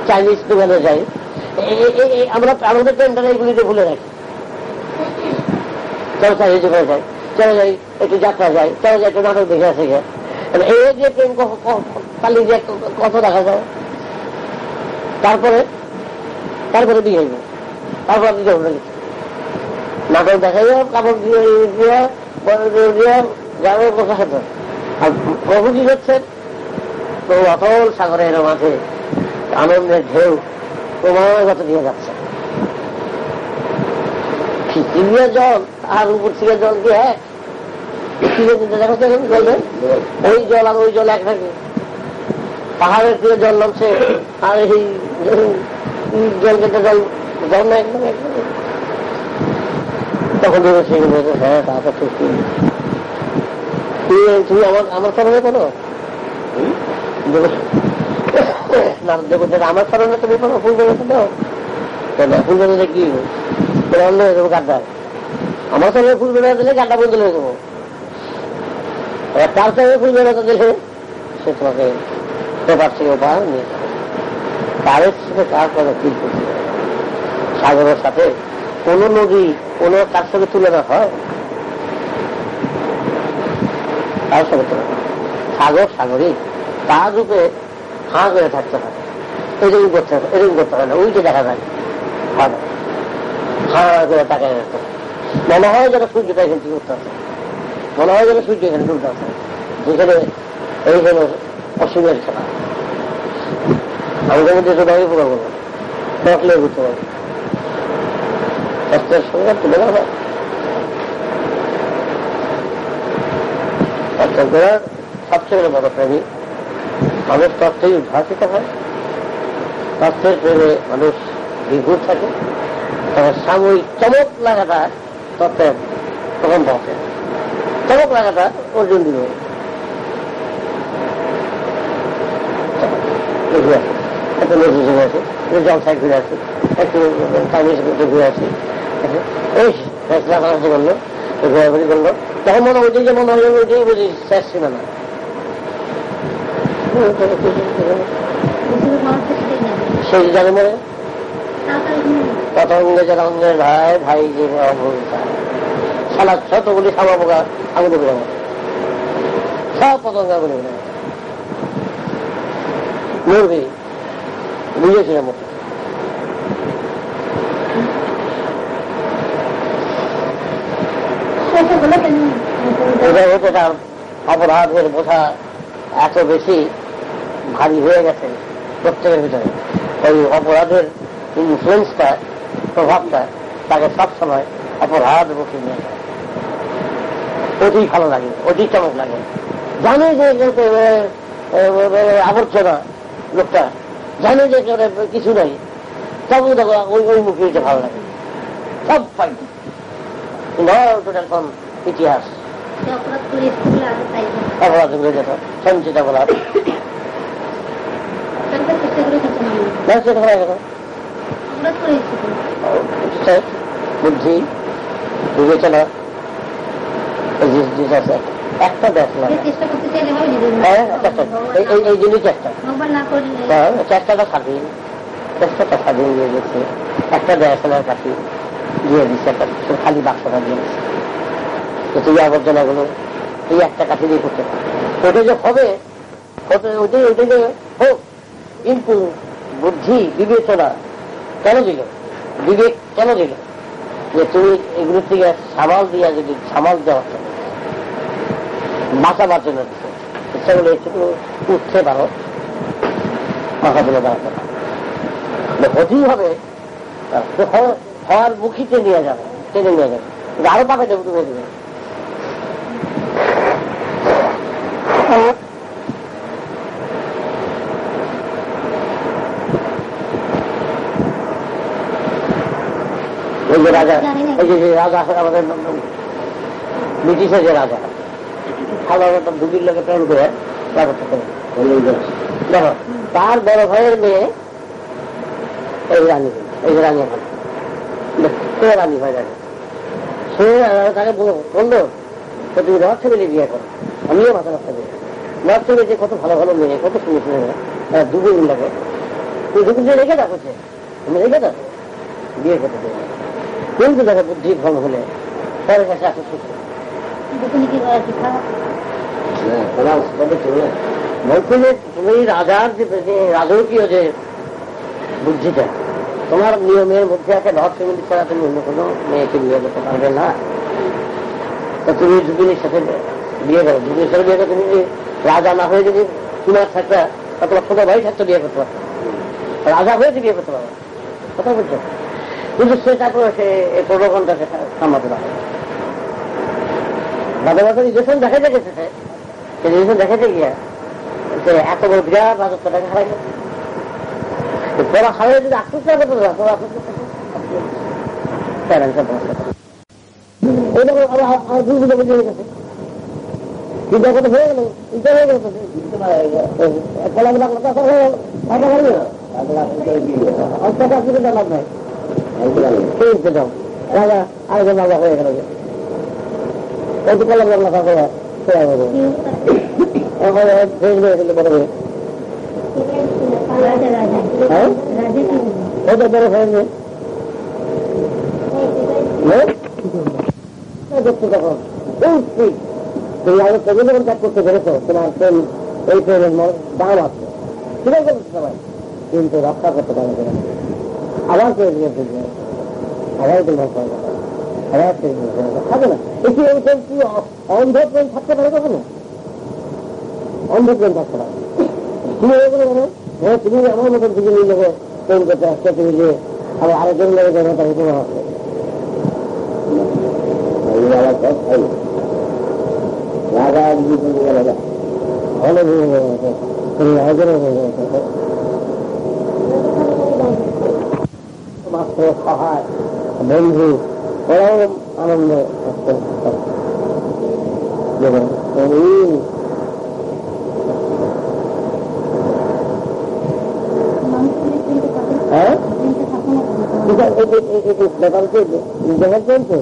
চাইনিজ দোকানে যাই, আমরা আমাদের প্রেমটা এইগুলিতে ভুলে রাখি। চলো চাইনিজ দোকানে যাই, চলো যাই একটু যাত্রা যাই, চলো যাই একটু নাটক দেখে আসে গে। এই যে প্রেম পালিয়ে যে কত দেখা যায়। তারপরে বিয়ে হইব, তারপর আপনি যাবেন না কিছু নাটক দেখাইব, কাপড় দিয়ে দিয়ে যাবে কোথা খেতে। আর প্রভু কি করছেন, প্রভু অতল সাগরের মাঝে আনন্দের ঢেউ ক্রমাগত দিয়ে যাচ্ছে। খিচিড়িয়া জল আর উপর থেকে জল দিয়ে বলবে ওই জল আর ওই জল এক থাকে। পাহাড়ের থেকে জল নামছে আর এই জল কেটে জল না একদম একদম। তখন বলছে হ্যাঁ তা তো ঠিক, তুমি আমার স্মরণে করো আমার স্মরণে তুমি কোনো ফুল বেরোতে দাও, ফুল বেরোতে কি অন্য হয়ে যাবো গাড্ডায়। আমার স্মরণে ফুল বেরোতে দিলে গাড্ডা বন্ধ হয়ে যাবো, তার সঙ্গে ফুল বেরোতে দিলে সে তোমাকে পেপার থেকে উপহার নিয়ে যাবে। তারের সাথে তার কোনো ফিল করতে হবে। সাগরের সাথে কোন নদী কোন তার সঙ্গে তুলনা হয়? তার সঙ্গে তুলনা সাগর সাগরই তার রূপে হাঁ করে থাকতে হয়। এরকম করতে হবে, এরকম করতে হয় না, ওইটা দেখা যায় হাঁ করে তাকায় রাখতে হয়। মনে হয় যেন সূর্যটা এখান থেকে উঠতে আছে, মনে হয় যেন সূর্য এখানে উঠতে আছে, যেখানে এই হল অসীমের খেলা। আমাদের মধ্যে সেটাই পুরো করবো, দেখলে বুঝতে পারবো কষ্টের সঙ্গে তুলে দেওয়া। সবচেয়ে বড় প্রেমী মানুষ তত্ত্বেই উদ্ভাসিত হয়, তত্ত্বের প্রেমে মানুষ বিভূত থাকে। তবে সাময়িক চমক লাগাটা তত্ত্বের প্রথম পথে, চমক লাগাটা অর্জুন দিল। একটু নদী ঘুরে আসি, জলসাই ঘুরে আসি, একটু চাইনিজ ঘুরে আসি, এই ফেসলা করাতে করলো, ঘোরাঘুরি করলো। তখন মনে ওইটাই যে মনে হলো ওইটাই বুঝি শেষ সীমানা। সেই জানে মনে পতঙ্গে যারা অঙ্গের ভাই ভাই যে সালা শতগুলি সামা পোকা আগুনে ঘুরে সব পতঙ্গ আগুনে ঘুরে মরবে, বুঝেছিলাম মতো। অপরাধের বোঝা এত বেশি ভারী হয়ে গেছে প্রত্যেকের ভিতরে, ওই অপরাধের ইনফ্লুয়েন্সটা, প্রভাবটা তাকে সবসময় অপরাধ বসে নিয়ে যায়। অতি ভালো লাগে, অতি চমক লাগে। জানে যে আবর্জনা লোকটা, জানে যে কিছু নাই, তবু দেখো ওই মুখে ভালো লাগে। সব পাই টোটাল ইতিহাস অপরাধ ঘুরে যেত, সঞ্চিত অপরাধ বুদ্ধি বিবেচনা আছে। একটা দেশ না, এই জিনিস চেষ্টাটা স্বাধীন, চেষ্টাটা স্বাধীন দিয়ে গেছে। একটা দেশনার কাছে দিয়ে দিচ্ছে, একটা খালি বাক্সটা দিয়ে দিচ্ছে। তুই আবর্জনাগুলো এই একটা কাছে দিয়ে করতে পারে, ওটা যে হবে ওইটাই যে হোক। কিন্তু বুদ্ধি বিবেচনা কেন দিল, বিবেক কেন দিল? যে তুমি এগুলোর থেকে সামাল দিয়া যদি সামাল দেওয়া বাঁচাবার জন্য ইচ্ছা করলে একটু উঠতে পারো, মাথা তুলে দাঁড়াতে পারো, হতেই হবে, হওয়ার মুখী টেনে নিয়ে যাবে, টেনে নিয়ে যাবে, আরো পাবে দেবো তুমি দেবে। এই যে রাজা, এই যে রাজা আমাদের ব্রিটিশের যে রাজা সাধারণত দুটির লোকে প্রেম করে দেখো, তার বড় ভাইয়ের মেয়ে এই রানী, এই যে রানী এখন রানী ভাই রানী, সে তাকে বললো তুমি রহস্য মিলে বিয়ে করো, আমিও মাথা রাস্তা দিই রহস্য মিলে যে কত ভালো ভালো মেয়ে, কত সুন্দর সুন্দর দুদিন লাগে, তুমি দুদিন রেখে দেখো, তুমি রেখে দেখো বিয়ে করতে দেবে, কিন্তু দেখো বুদ্ধি ভ্রম হলে পরের কাছে আসে সুস্থ। বলছিলে তুমি রাজার যে রাজকীয় যে বুদ্ধিটা তোমার নিয়মের মধ্যে আছে, রহস্য মিলি ছাড়া তুমি অন্য কোনো মেয়েকে বিয়ে করতে পারবে না। তো তুমি দুদিনের সাথে বিয়ে করো, দুদিনের সাথে বিয়ে করো, তুমি যদি রাজা না হয়ে যদি তোমার থাকতা বা তোমার ছোট ভাই থাকতো বিয়ে করতে পারতো, রাজা হয়েছে বিয়ে করতে পারবে, কথা বলছো। কিন্তু সে তারপরে সে এই প্রলোভনটাকে সামলাতে পারে, বাদে বাদে রিলেশন দেখাতে গেছে, সে রিলেশন দেখাতে গিয়া সে এত বড় বিরাট রাজত্বটাকে হারাই গেছে। পড়া হারিয়ে যদি আশ্বাস না করতে চিন্তা করতে হয়ে গেল, চিন্তা হয়ে গেল লাভ নাই, রাজা আরেকজন রাজা হয়ে গেল, একটু কলাম লাগলা করে বড় হয়ে বড় হয়ে তখন তুমি আগে প্রেমে যখন ত্যাগ করতে পেরেছো, তোমার প্রেম এই প্রেমের দাম আছে, সেটাই বলছে সবাই, কিন্তু রক্ষা করতে পারে আবার প্রেম দিয়ে ফেলবে, আবার প্রেম আবার প্রেম থাকে না। এটি এই প্রেম কি অন্ধ প্রেম থাকতে পারে কখনো? অন্ধ প্রেম থাকতে পারে। তুমি এগুলো বলো, হ্যাঁ তুমি আমার মতন দুজন লোকে প্রেম করতে আসছে, তুমি যে আবার আরেকজন লোকের জন্য তাকে তোমার আসছে রাজা মাত্র সহায় বন্ধু পরম আনন্দ ব্যাপার চলছে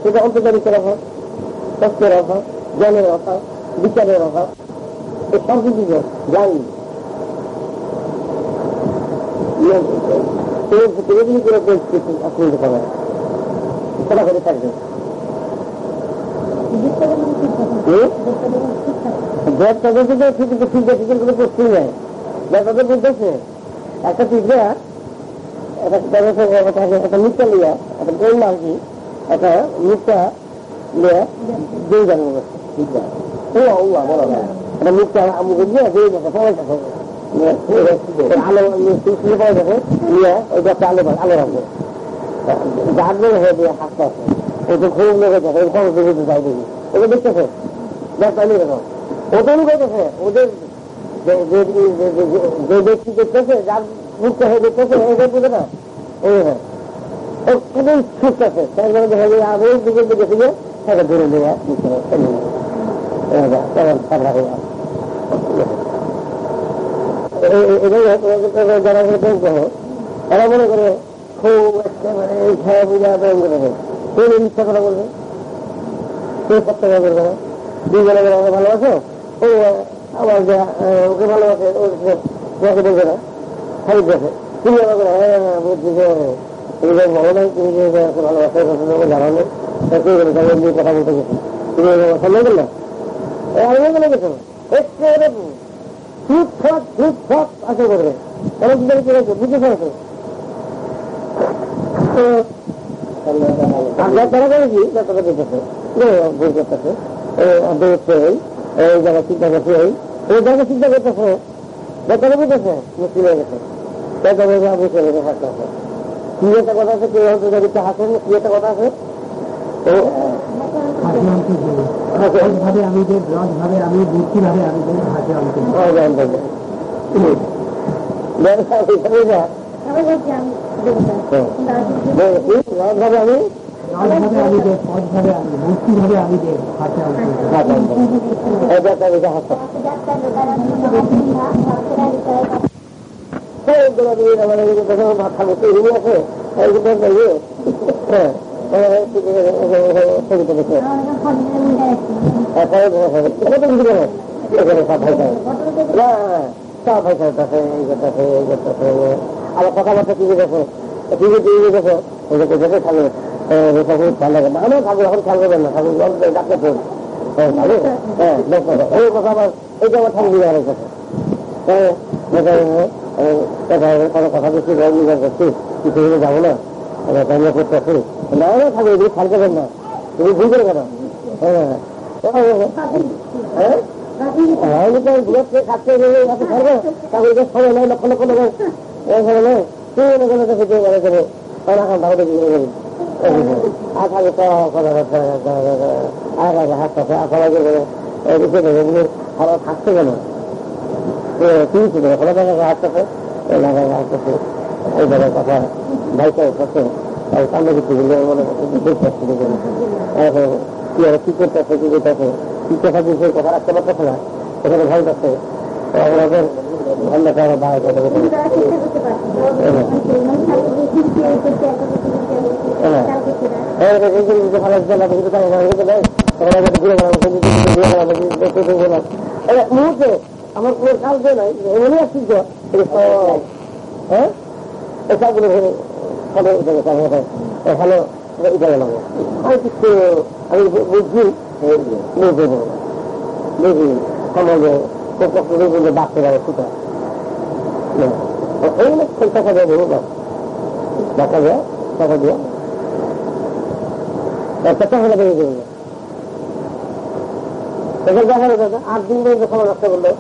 সেটা অন্তর্জালিকের অভাব, তত্ত্বের অভাব, জ্ঞানের অভাব, বিচারের অভাব, এই সব কিছু জানি এগুলি করে আপনি করেন সেটা করে থাকবে। প্রস্তুতি নেয় তাদের বলতেছে একটা পিঁপড়া একটা মিথ্যা লিয়া একটা গোল আর কি একটা মিথ্যা লিয়া দুই জানি বলো না একটা মিথ্যা আমাকে দিয়ে দুই যাবে সবাই থাকে আলো পাওয়া যাবে নিয়ে ওই গাছটা আলো রাখবে গাছগুলো হয়ে দিয়ে হাসতে আসে ওই তো খুব লেগে থাকে ওই খবর দেখে যাই দেখি ওকে দেখতেছে গাছটা নিয়ে দেখো ওটা লুকাইতেছে ওদের যে ব্যক্তি দেখতেছে যার মুক্ত হয়ে দেখতেছে ওদের বুঝে না ওই হ্যাঁ ও খুবই সুস্থ আছে তার জন্য দেখা যায় আগে দিকে দেখে দিয়ে তাকে ধরে দেওয়া যারা এরা মনে করে খুব একেবারে এই ছায়া পূজা প্রেম করে কেউ ইচ্ছা কথা বলবে কেউ সত্য করবে না দুই জনে আমাকে ভালোবাসো ও আবার ওকে ভালোবাসে ওকে বলবে না খালি দেখে তুমি আমাকে তুমি যে বলো নাই তুমি যে ভালোবাসার কথা জানানো নিয়ে কথা বলতে গেছি তুমি সম্মান করলে আমি গেছো আশা করবে অনেক বুঝতে পারছো আমরা তারা করেছি যতটা দিতেছে ভুল করতেছে এই জায়গায় চিন্তা করছে এই জায়গায় চিন্তা করতেছে যতটা বুঝতেছে মুশকিল হয়ে গেছে বুঝতে গেছে হাসতে আছে কি একটা কথা আছে কেউ হয়তো দেখতে হাসেন কি একটা কথা আছে ভাবে আমি যে ব্রজ ভাবে আমি বুদ্ধি ভাবে আমি হাসে আমাকে আমি আবার কথাবার্তা কি গেছে গেছে থাকবে ভালো লাগে না আমিও থাকবো এখন খেয়াল করবেন না থাকবো ডাক্তার এই কথা আবার এইটা আমার থাকবে বিহারের কাছে কথা বেশি করছি কিছু যাবো না করতে আসি না থাকবে এগুলো খেয়াল করবেন না তুমি ভুল করে কেন খাচ্ছে সময় নয় লক্ষ লক্ষ লোক থাকছে কেন তুমি ছিল হাসতেছে হাসতেছে এই ধরনের কথা ভাইটা করছে সামনে কিছু মনে কি আর কি করতেছে কি করতেছে কি কথা দিচ্ছে কথা রাখতে পারতেছে না সেখানে ভয় করছে আমাদের ভান্ডাটা বাড়ায় কথা মুহূর্তে আমার কোনো কাজ দেয় নাই এমনই আসছি হ্যাঁ সবগুলো ভালো এটা লাগবো আমি বুঝছি বুঝি সমাজে বাঁচতে পারে সুতা টাকা দেয় দেবো টাকা দেওয়া টাকা দেওয়া একটা টাকা দিয়ে দেবো এখানে দেখা যাবে 8 দিন ধরে যখন রাস্তা করলো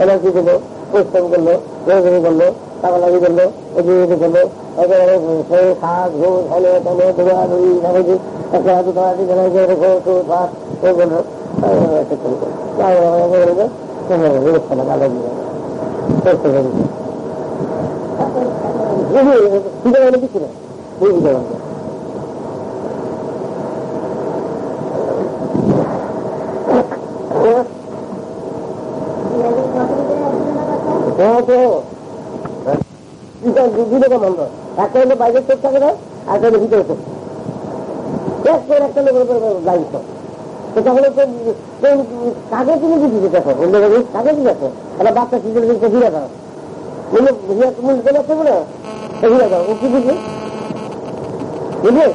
এনার্জি দিলো পরিশ্রম করলো রোজগারি করলো টাকা লাগিয়ে করলো এগিয়ে করলো একেবারে সেই খাস ঘুষ হলে তলে দৌড়াদৌড়ি ঝাড়ি একটা হাতে ধরাটি ধরাই যায় রেখো তো ভাত এই বললো ব্যবস্থা না কালো দিয়ে কিছু না বুঝতে পারবে একটা হলো বাইরের চোখ থাকে না একটা হলো ভিতরে চোখ একটা লোকের উপর দায়িত্ব তাহলে কাকে তুমি দিতে দেখো কাকে কি আছে একটা বাচ্চা শিশুর হিরা দাও মূল চলে আসছে বলে হিরা দাও ও কি বুঝবে বুঝলে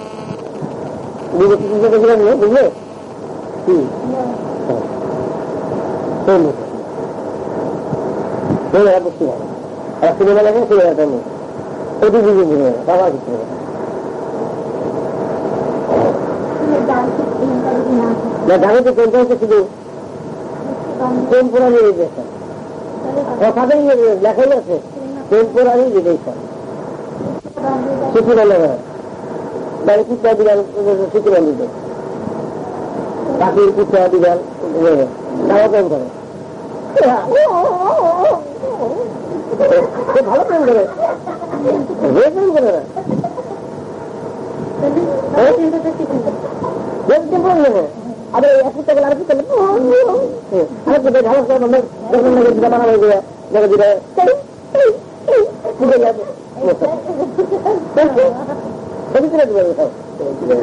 হিরা নিয়ে বুঝলে বুঝতে পারে আর সিনেমা লাগে সিনেমাটা নেই ওটি বুঝে বাবা কিছু না জানি তো কোনটা হচ্ছে শুধু টেম্পোরারি রিলেশন কথাতেই লেখাই আছে টেম্পোরারি রিলেশন শিশুরা লেখা তাই কুচা বিড়াল শিশুরা দিবে পাখির কুচা বিড়াল তারা প্রেম করে ভালো প্রেম করে প্রেম করে না আরে একটু টাকা আরেকটু টাকা আরেকটু ভালো যখন দিদা বানা হয়ে যায় দেখা দিদা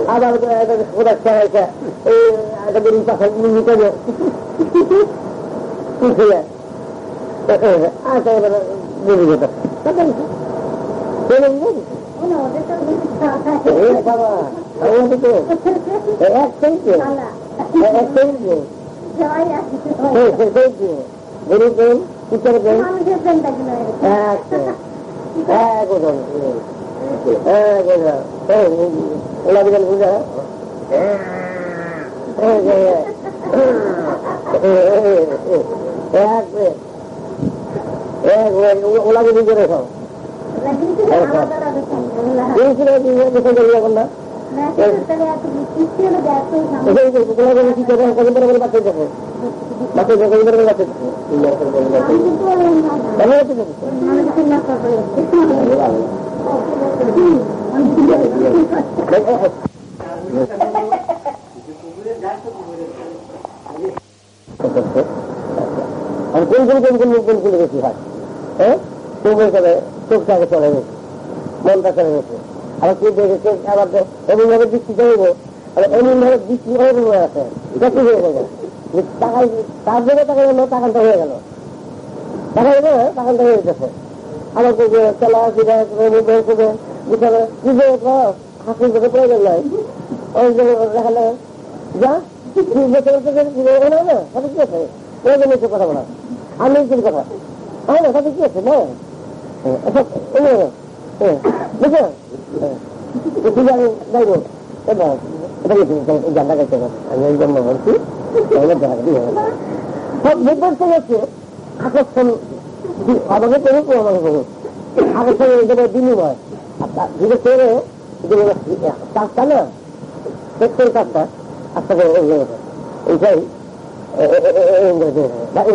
আবার উত্তর দেন ওলা বিড়াল বুঝা ওলা বিড়ি করে খাও না কোন বেশি হয় হ্যাঁ চোখটাকে চলে গেছে মনটা চলে গেছে আবার কেউ দেখেছে আবার এমন ভাবে দৃষ্টি চলবো এমন ভাবে দৃষ্টি হয়ে আছে বেশি হয়ে গেল টাকায় তার জন্য টাকা গেল টাকাটা হয়ে গেল টাকা হয়ে গেল টাকাটা হয়ে যেতেছে আবার চলা ফিরা বিছানা নিজে হাসির করে প্রয়োজন নাই ওই দেখালে যা না সবই কি আছে প্রয়োজন হচ্ছে কথা বলা আমি কথা হয় না সবই কি আছে না বুঝো যাইব জানটা গাইতে আমি এই জন্য বলছি সব নির্দেশ হচ্ছে আকর্ষণ আমাকে করুক আমাকে করুক আকর্ষণ এখানে বিনিময় ধীরে করে কাজটা না সেক্টর কাজটা আস্তে করে এইটাই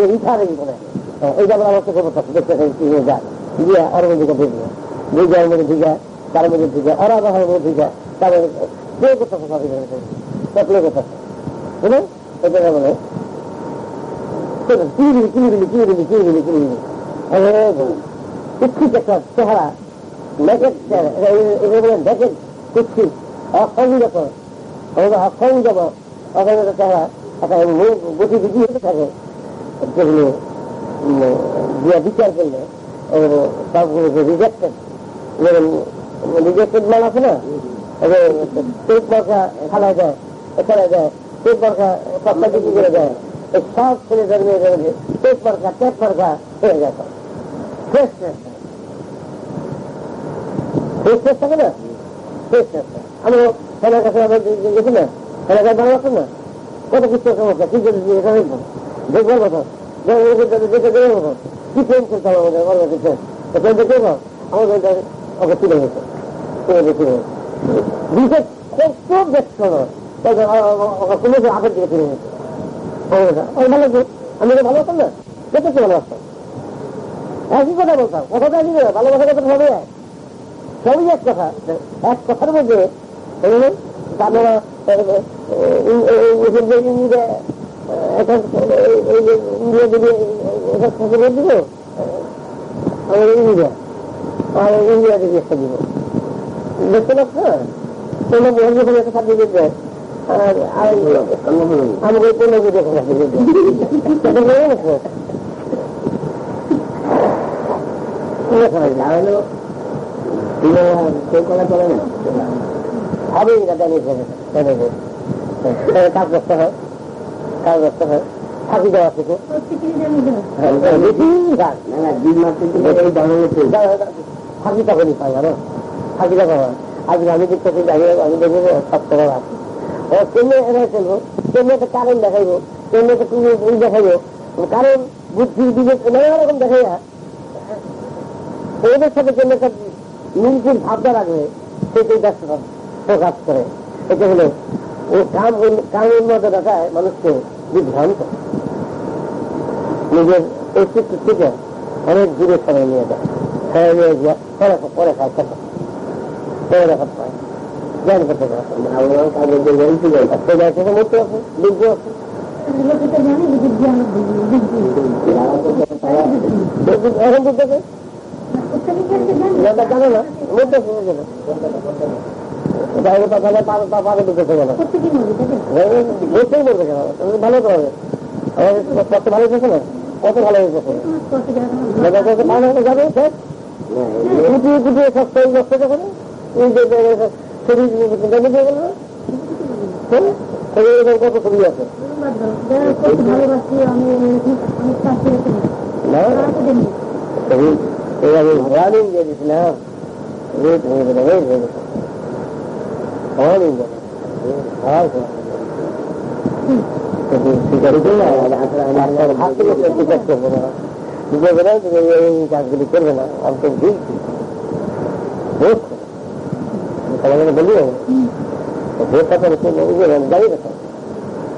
ইচ্ছার এইটা আমরা আমার চোখে পড়তে দেখতে যায় গিয়া ওর মধ্যে ঢুকবে ভিজা মধ্যে ভিজা তার মধ্যে ভিজা ওরা বাহার মধ্যে ভিজা তারপরে প্লে করতেছে সব প্লে করতেছে বুঝলেন এটা বলে কুচ্ছিত একটা চেহারা দেখেন কুচ্ছি অসংযত অসংযত অসংযত চেহারা একটা মুখ বুঝি বুঝি হতে থাকে যেগুলো বিচার করলে সবগুলো রিজেক্টেড রিজেক্টেড মাল আছে না পেট বর্ষা খালায় দেয় খেলায় দেয় পেট বর্ষা সপ্তাহ বিক্রি করে দেয় এই সব ছেলেদের মেয়েদের পেট বর্ষা পেট বর্ষা হয়ে যায় ফ্রেশ থাকে না ফ্রেশ আমি খেলার কাছে গেছি না খেলার কাছে ভালো লাগতো না কত কিছু সমস্যা কি করে দেখবার কথা দেখে দেওয়ার মতো কি প্রেম করতে হবে আমাদের ওর কাছে প্রেম দেখে আমাদের ওকে তুলে গেছে খুব দেখছো না কোনো আগের দিকে তুলে গেছে ভালো আমি তো ভালো হতাম না দেখেছি ভালো আসতাম একই কথা বলতাম কথাটা একই না ভালোবাসা কথা সবই এক সবই এক কথা এক কথার মধ্যে আপনারা ইন্ডিয়া যদি দিব আমাদের ইন্ডিয়া আর ইন্ডিয়া যদি একটা দিব দেখতে পাচ্ছ না তোমরা মোহন যখন একটা সার্টিফিকেট দেয় আর আমাকে কোনো একটা সার্টিফিকেট সেই কথা চলে না হবে কাজ করতে হয় ফাঁকি দেওয়া থেকে ফাঁকি তখনই পাই জানো ফাঁকিটা পাওয়া আজকে আমি দেখতেছি আমি দেখবো সপ্তাহ আছে ও কেমনি এনে চলবো কেমনি একটা কারণ দেখাইবো কেমনি একটা দেখাইবো কারণ বুদ্ধি বিবেক নানা রকম দেখাইয়া ওদের সাথে কেমনি একটা মিলকুল ভাবনা রাখবে সেটাই ব্যস্ততা প্রকাশ করে এটা হলো ও কামের মধ্যে দেখায় মানুষকে বিভ্রান্ত নিজের অস্তিত্ব থেকে অনেক দূরে সরে নিয়ে যায় সরে নিয়ে গিয়ে পরে খায় খেতে পরে দেখাতে পায় জ্ঞান করতে পারে মূর্তি আছে বিজ্ঞ আছে এখন বুঝতেছে জানে না মূর্তি বাইরে পাঠালে পাবে ঢুকেছে গেল বলতেই বলবে কেন ভালো তো হবে কত ভালো হয়েছে না কত ভালো হয়েছে যাবে কুটিয়ে কুটিয়ে সব তৈরি করতে যখন কত ছবি আছে ওয়ার্নিং দিয়ে দিয়েছিলাম কাজগুলি করবে না আমি তো দিয়েছি বলি ভোট কথা দাঁড়িয়ে দেখা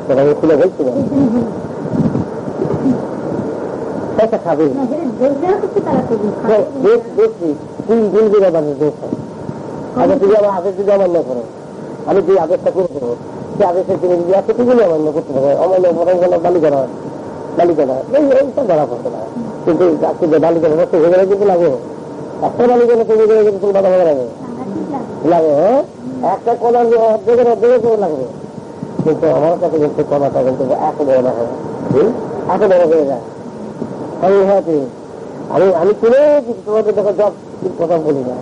সেটাকে খুলে বলছিল খাবে 3 দিন বাজার দেশ আগে তুমি আমার আদেশ যদি অমান্য করো আমি যে আদেশটা করে দেবো সে আদেশের তুমি যদি এতটুকুনি অমান্য করতে পারো অমান্য করার জন্য বালিকরা এইসব ধরা পড়তে না কিন্তু আজকে যে বালিকরা নষ্ট হয়ে গেলে কিন্তু লাগে একটা বালিকরা তৈরি করে কিন্তু তুমি বাধা লাগে লাগে হ্যাঁ একটা কলার অর্ধেকের লাগবে কিন্তু আমার কাছে কিন্তু কলাটা কিন্তু এত বড় না হয় এত বড় হয়ে যায় আমি শুনে তোমাদের দেখো জব কথা বলি না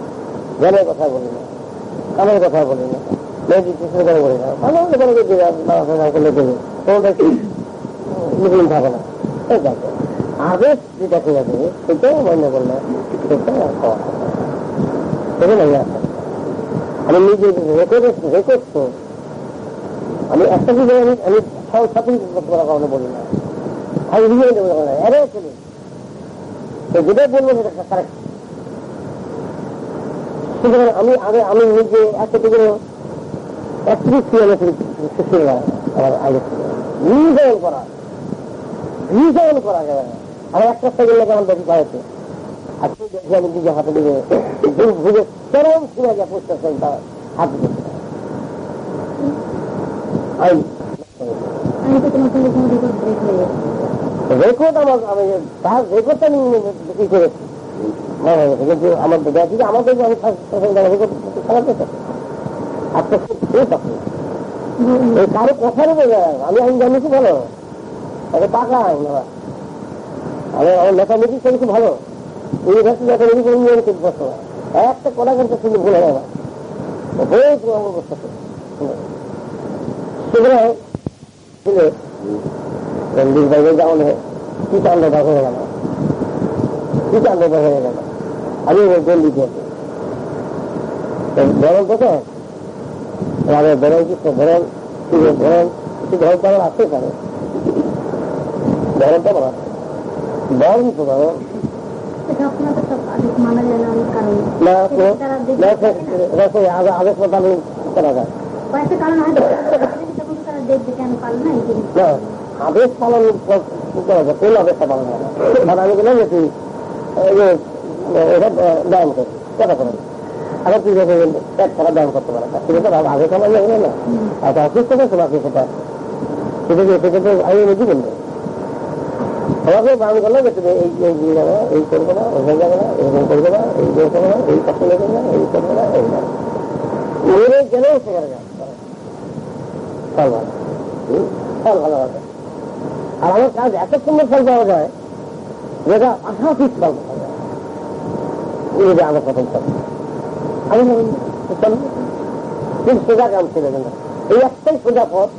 জ্ঞানের কথা বলি না কামের কথা বলি না মেয়েদের কিছু করে বলি না ভালো করলে দেবে তোমাদের কি থাকে না আদেশ যেটা করে দেবে সেটাও মান্য করলে সেটা আমি নিজে রেকর্ড তো আমি একটা কিছু আমি সাথে করার কারণে বলি না আমি রিজিয়ে দেবো এরাই চলি যেটাই বলবো সেটা কারেক্ট সুতরাং আমি নিজে এতটুকু আমার আগে রিজাইন করা যাবে না আমার একটা সেকেন্ড লাগে আমার বেশি পাইছে আর দেখি আমি নিজে হাতে দিকে ঘুরে চরম শুনে যা পুষতেছেন তার হাত দিতে রেকর্ড আমার তার রেকর্ডটা আমি ই করেছি কিন্তু আমার দেখি আমাদের আমি আজকে কারো কথারও আমি জানি খুব ভালো টাকা আমার ম্যাথামেটিক্স খুব ভালো ইউনিভার্সিটি ম্যাথামেটিক্স খুব কষ্ট একটা কলা করতে শুধু ভুলে যায় না বহুত অবস্থা সেগুলো বাইরে যাওয়া কি চান্দা হয়ে গেল কি চান্দা হয়ে গেল আমি গন্ডি দিয়েছি বরং কোথায় বরং কি ধরন ধরন তো আমার আসতে পারে ধরনটা বলা বরং তো ধরন আদেশ মতো আমি করা যায় আদেশ পালন করা যায় কোন আদেশটা পালন হয় না আমি বললাম যে তুই এটা ব্যায়াম করি কথা করেন আবার তুই এক করা ব্যায়াম করতে পারে ঠিক আছে আগে করা যাবে না আচ্ছা অসুস্থ আছে বাকি সেটা সেটা তো আমি বুঝি বলবো আমাকে ব্যায়াম করলে যে তুমি এই করবো না ওখানে যাবে না এরকম করবে না এই করবো না এই কষ্ট নেবে না এই করবে না এই না মেরে গেলেও সেখানে যাবে ফল ভালো ফল ভালো হবে আর আমার কাজ এত সুন্দর ফল পাওয়া যায় যেটা 18 ফল পাওয়া যায় আমার প্রথম ফল আমি খুব সোজা কাম ছিল না এই একটাই সোজা পথ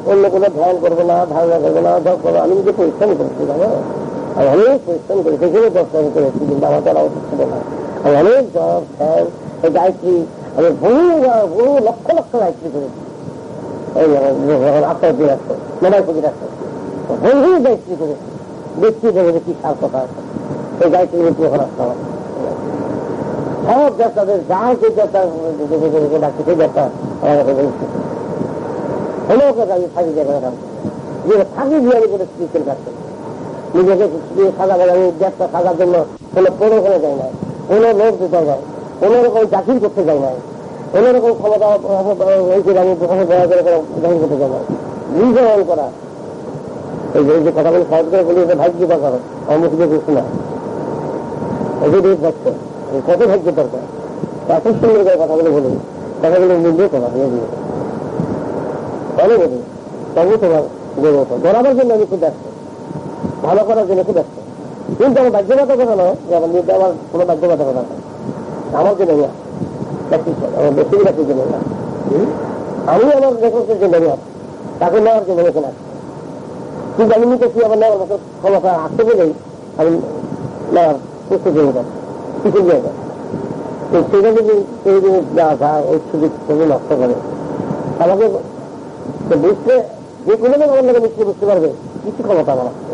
অন্য কোনো ধ্যান করবো না ধারণা করবো না জব করবো আমি যে পরিশ্রম করেছি জানো আমি অনেক পরিশ্রম করি সেখানে দর্শন করেছি কিন্তু আমার করা উচিত ছিল না আমি অনেক জব ধ্যান গায়ত্রী আমি বহু লক্ষ লক্ষ গায়ত্রী করেছি আপনার দিয়ে আসতো মোবাইল পুজো রাখতো বহু গায়ত্রী করেছি দেখছি যে কি সার কথা আছে এই গায়ত্রী নিয়ে আসতে হবে সব যাত্রাদের যা যে যাত্রা ডাকছে সেই যাত্রা আমার কাছে হলেও আমি থাকি জায়গায় যে থাকি দিয়ে করে স্পিচের কাছে নিজেকে সাজা বলে আমি যাত্রা সাজার জন্য কোনো প্রলোভনে যায় না কোনো লোক দিতে যায় কোনো রকম চাকরি করতে যায় না কোনো রকম ক্ষমতা হয়েছিল আমি জাহির করতে যাই না নিজের করা এই যে কথাগুলো সহজ করে বলি এটা ভাগ্য দরকার আমার মুখে কিছু না ওই যে থাকছে কত ভাগ্য দরকার এত সুন্দর করে কথাগুলো বলি কথাগুলো মূল্য করা ভালো বলি তবু তোমার দেবতা ধরাবার জন্য আমি খুব ব্যস্ত ভালো করার জন্য খুব ব্যস্ত কিন্তু আমার বাধ্যবাধকতা কথা নয় যে আমার নিজে আমার কোনো বাধ্যবাধকতা নয় আমার জন্য না, আমার বেশি রাখির জন্য না, আমি আমার রেকর্ডের জন্য না, তাকে নেওয়ার জন্য এখানে আসছি। কিন্তু আমি নিতেছি আমার নেওয়ার মতো ক্ষমতা আসতে বলেই আমি নেওয়ার প্রস্তুতি হয়ে যাচ্ছি, কিছু নিয়ে যাচ্ছি। তো সেটা যদি এই জিনিস দেওয়া যায়, এই সুযোগ তুমি নষ্ট করে আমাকে বুঝতে, যে কোনো আমার লোকের নিশ্চয় বুঝতে পারবে কিছু ক্ষমতা আমার আসছে,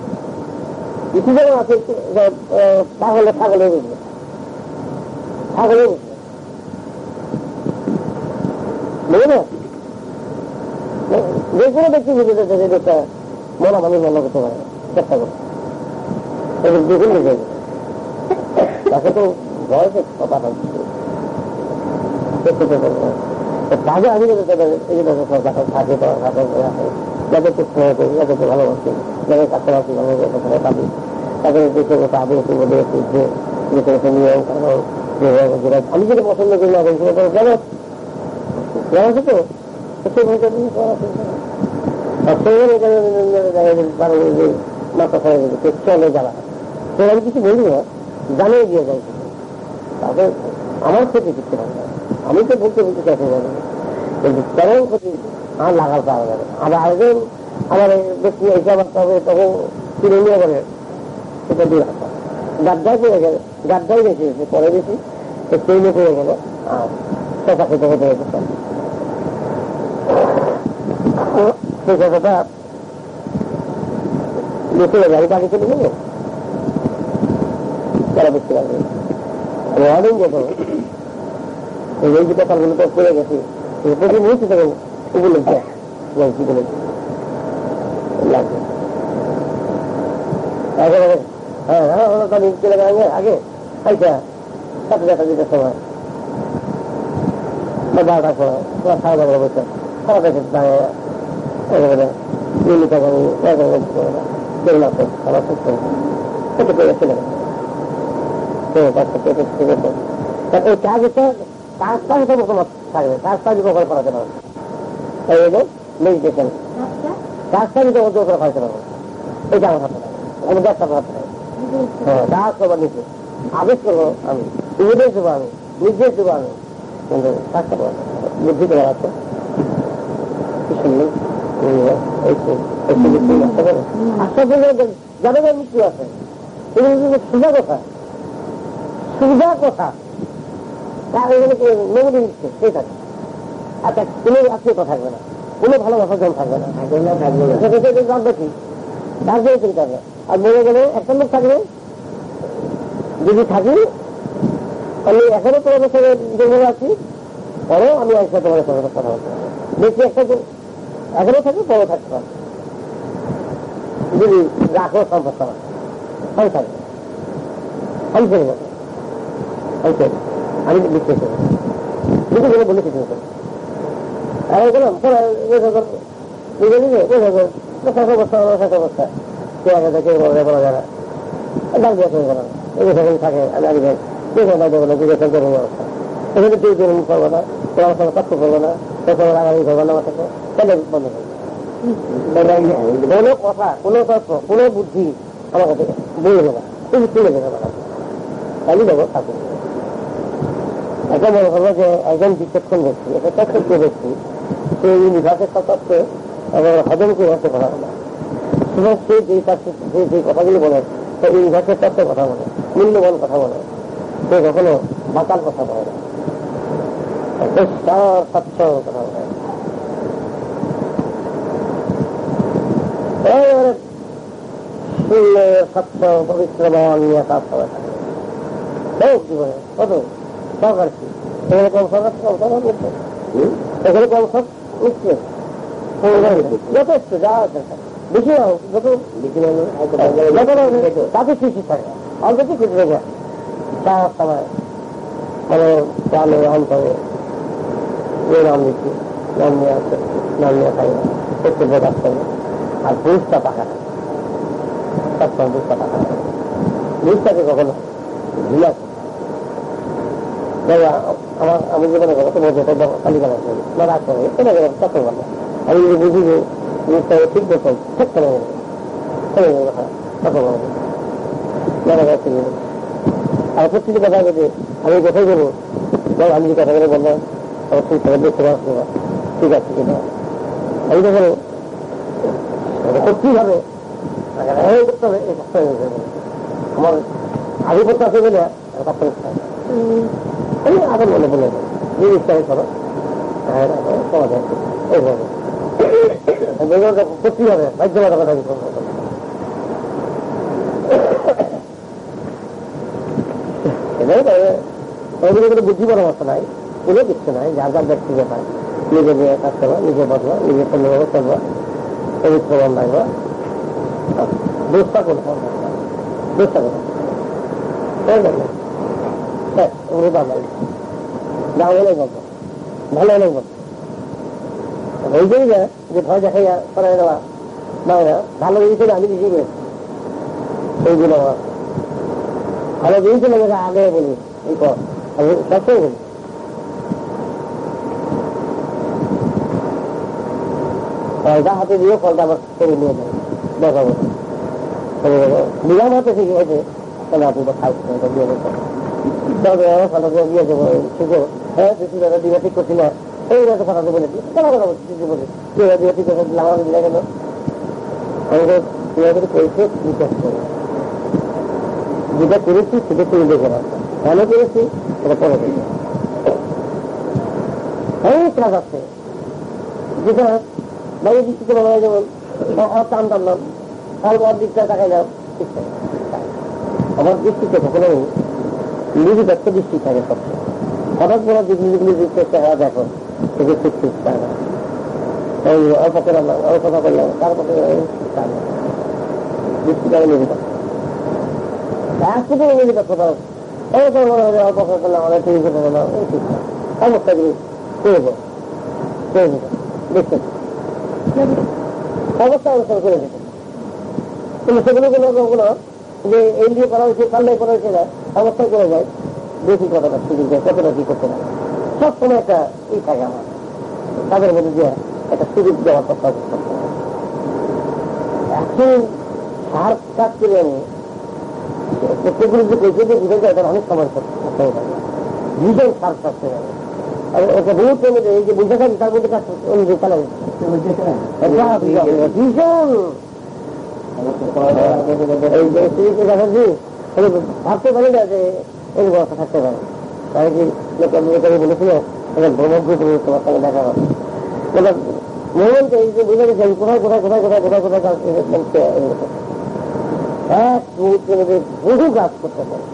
কিছু যেমন আছে ছাগলে ছাগলে বুঝবে, ছাগলে বুঝবে, বুঝবে না? যে কোনো ব্যক্তি বুঝতে চাচ্ছে যে একটা মনা মানুষ মনে করতে পারে, চেষ্টা করছে দেখুন বুঝে তাকে তো বয়সে কথা তাকে আমি থাকে যাদের চেষ্টা করি, যাদেরকে ভালোবাসি, যাদের কাছাকাছি ভালোবাসি পাবি, তাদের দেশে কথা আগে বলেছি যে নিয়ম কারণ আমি যেটা পছন্দ করি না জানাচ্ছি তো মাথা খাওয়া গেছে চলে যারা আমি কিছু বলি না, জানিয়ে দিয়ে যাই তাদের আমার ক্ষতি করতে পারে না। আমি তো বলতে বলতে চাইতে পারি না, কিন্তু তেমন ক্ষতি আমার লাগার পাওয়া যাবে। আবার আরেকজন আমার ব্যক্তি এসে আবার তবে তখন কিনে নিয়ে গেলে সেটা দিয়ে আসা গাড্ডায় পড়ে গেলে, গাড্ডাই বেশি হয়েছে পরে বেশি তো ট্রেনে পড়ে গেল আর কথা খেতে হতে হতে সেই কথাটা বেশি গাড়ি পাখি চলে গেল তারা বুঝতে পারবে। আমি অনেক যেত এই যে কথাগুলো তো পড়ে গেছে প্রতি মুহূর্তে তখন ওগুলো কি বলেছে লাগবে। হ্যাঁ চলে গেলে আগে আইসা 7:30 সময় বা 12টার সময় ওরা 12:30 বসে সারা দেশে চলে গেল। মেডিটেশন কাজটা যদি অর্জন করে ফাইতে পারবো এটা আমার হাতে আমি ব্যবসা করতে হ্যাঁ কাজ করবার নিচে আদেশ করবো আমি, উপদেশ দেবো আমি, নির্দেশ দেবো আমি, কিন্তু কাজটা করবো বুদ্ধি দেওয়া আছে কি শুনলেন যাদের মৃত্যু আছে সুবিধা কথা, সুবিধা কথা নমুদি নিচ্ছে সেই থাকে। আচ্ছা কোনো আত্মীয়তা থাকবে না, কোনো ভালোবাসার জন থাকবে না, জানবে কি রাজ্যে চিন্তা হবে। আর মরে গেলে একটা লোক থাকবে, যদি থাকি আমি এখনো তোমার সঙ্গে জঙ্গলে আছি, পরেও আমি একসাথে তোমার সঙ্গে কথা বলতে পারবো, বেশি একটা এখনো থাকবে পরেও থাকতে পারবো, যদি রাখো সম্পর্ক আমি থাকবো, আমি চলে যাবো, আমি চলি, আমি বিশ্বাস করি বুঝে গেলে বলে কিছু হতো। আর গেলাম নিজে নিজে অবস্থা কে আগে থেকে বলা যারা ডাক দিয়ে চলে গেলাম এই থাকে আমি আগে বলে জিজ্ঞাসা করে অবস্থা এখানে কেউ কেউ করবো না, তোমার সঙ্গে তথ্য করবো না, তোমার আগামী করবো না, আমার সাথে তাহলে বন্ধ করবো। কোনো কথা, কোনো তথ্য, কোনো বুদ্ধি আমার কাছে বলে দেবে না, তুমি তুলে দেবে না, তাই দেবো থাকুন। একটা মনে করবো যে একজন বিচক্ষণ ব্যক্তি, একটা তথ্য ব্যক্তি, সেই নির্বাচের তত্ত্বে হজম করে হতে পারে না। সুতরাং সে যে কথাগুলি বলে সেই নির্বাচের তত্ত্বের কথা বলে, মূল্যবান কথা বলে, সে কখনো বাতাল কথা বলে না, স্বচ্ছ কথা বলে। স্বচ্ছ পবিত্র মন নিয়ে কাজ করে থাকে জীবনে কত সরকার কি এখানে কম সরকার এখানে কম সব উঠছে যথেষ্ট যা বেশি যত তাতে খুশি থাকে অল্প খুশি থাকে চা সময় মানে চালে অন্তরে নাম দিচ্ছি, নাম নিয়ে আসছে, নাম নিয়ে খাই না, একটু প্রকাশ করবে। আর বুঝটা পাকা থাকে সবসময়, বুঝটা পাকা থাকে, বুঝটাকে কখনো ভুল আছে। আমি জীবনে গেলে তোমার যেটা তালিকা না রাখতে হবে চলে গেলাম তখন বলবো। আমি যদি বুঝি যে জিনিসটা ঠিক বলছেন ঠিক চলে গেলে তখন বলবো তখন বলবো আর প্রত্যেকটি কথা বলতে আমি কোথায় বলবো, আমি যে কথাগুলো বললাম অবশ্যই সবাই দেখতে পাচ্ছি না, ঠিক আছে কিনা আমি তো বলো করতেই হবে, করতে হবে। আমার আধিপত্য আছে বলে আমি আগে মনে বলে যে ইচ্ছা করো সমাধান এইভাবে করতেই হবে, বাধ্যবাধকতা কথা এগুলো কোনো বুদ্ধি পরামর্শ নাই, কোনো কিছু নাই, যার যার ব্যক্তিগত নিজে নিয়ে কাজ করবো, নিজে বসবো, নিজে সুন্দরভাবে করবো, পবিত্র মন রাখবো, দোষটা করবো, দোষটা করবো যা হলেই বলবো, ভালো হলেই বলবো। ওই জন্য যে ভয় দেখাই করাই দেওয়া না, ভালো জিনিস আমি বেশি করেছি এইগুলো আমার ভালো জিনিস আগে বলি এই কর আমি সবসময় বলি। ফলটা হাতে দিয়েও ফলটা আবার করে নিয়ে যাবে, দেখা বলবো নিলাম হাতে শিখে হয়েছে তাহলে আপনি তো খাইতে দিয়ে দেবো, ফলটা দিয়ে দেবো শুধু হ্যাঁ বেশি দাদা দিবা ঠিক করছি না এই একটা কথা বলেছি, কেন কথা বলছি বলি দিবা ঠিক করছে আমার দিলে গেল আমাদের করেছে বিশ্বাস করে যেটা করেছি সেটা করে দেখে না, কেন করেছি এটা পরে দেখে অনেক কাজ আছে যেটা বাইরে দৃষ্টিতে বলা হয়, যেমন টান টানলাম আমার দিকটা তাকাই যাও, আমার দৃষ্টিতে কখনো নির্বিপক্ষ দৃষ্টি থাকে সবচেয়ে, হঠাৎ করে জিনিসগুলি চেষ্টা হওয়া দেখো সেটা ঠিক ঠিক পায় না, অল্প করলাম অল্প কথা করলাম তারপরে দৃষ্টিটাও নির্বিপক্ষ নির্বিপক্ষ অল্প কথা করলাম অনেক ঠিক করলাম অবস্থাগুলি করবো দেখতে অবস্থা অনুসরণ করে দিতে, কিন্তু সেগুলো কোনো যে এই দিয়ে করা হয়েছে কাল্লাই করা হয়েছে না অবস্থায় করে যায়, বেশি কতটা সুযোগ যায় কতটা কি করতে পারে সব সময় একটা ই থাকে আমার তাদের মধ্যে যে একটা সুযোগ দেওয়ার কথা করতে হবে। এখন সার কাজ করে আমি প্রত্যেকগুলো যে কৈছে যে বুঝে যায় এটা অনেক সময় করতে ভীষণ সার কাজতে হবে, আর ওটা বহুত এই যে বুঝে থাকি তার মধ্যে কাজ অনুযায়ী চালা ভীষণ ভাবতে পারি না যে এই ব্যবস্থা থাকতে পারে, তাই কি লোকের বলেছিল ব্রহ্মগ্রুপ তোমার সঙ্গে দেখা হবে মোহনকে এই যে বুঝে গেছে কোথায় কোথায় কোথায় কোথায় কোথায় কোথায় এক মুহূর্তের মধ্যে বহু কাজ করতে পারে।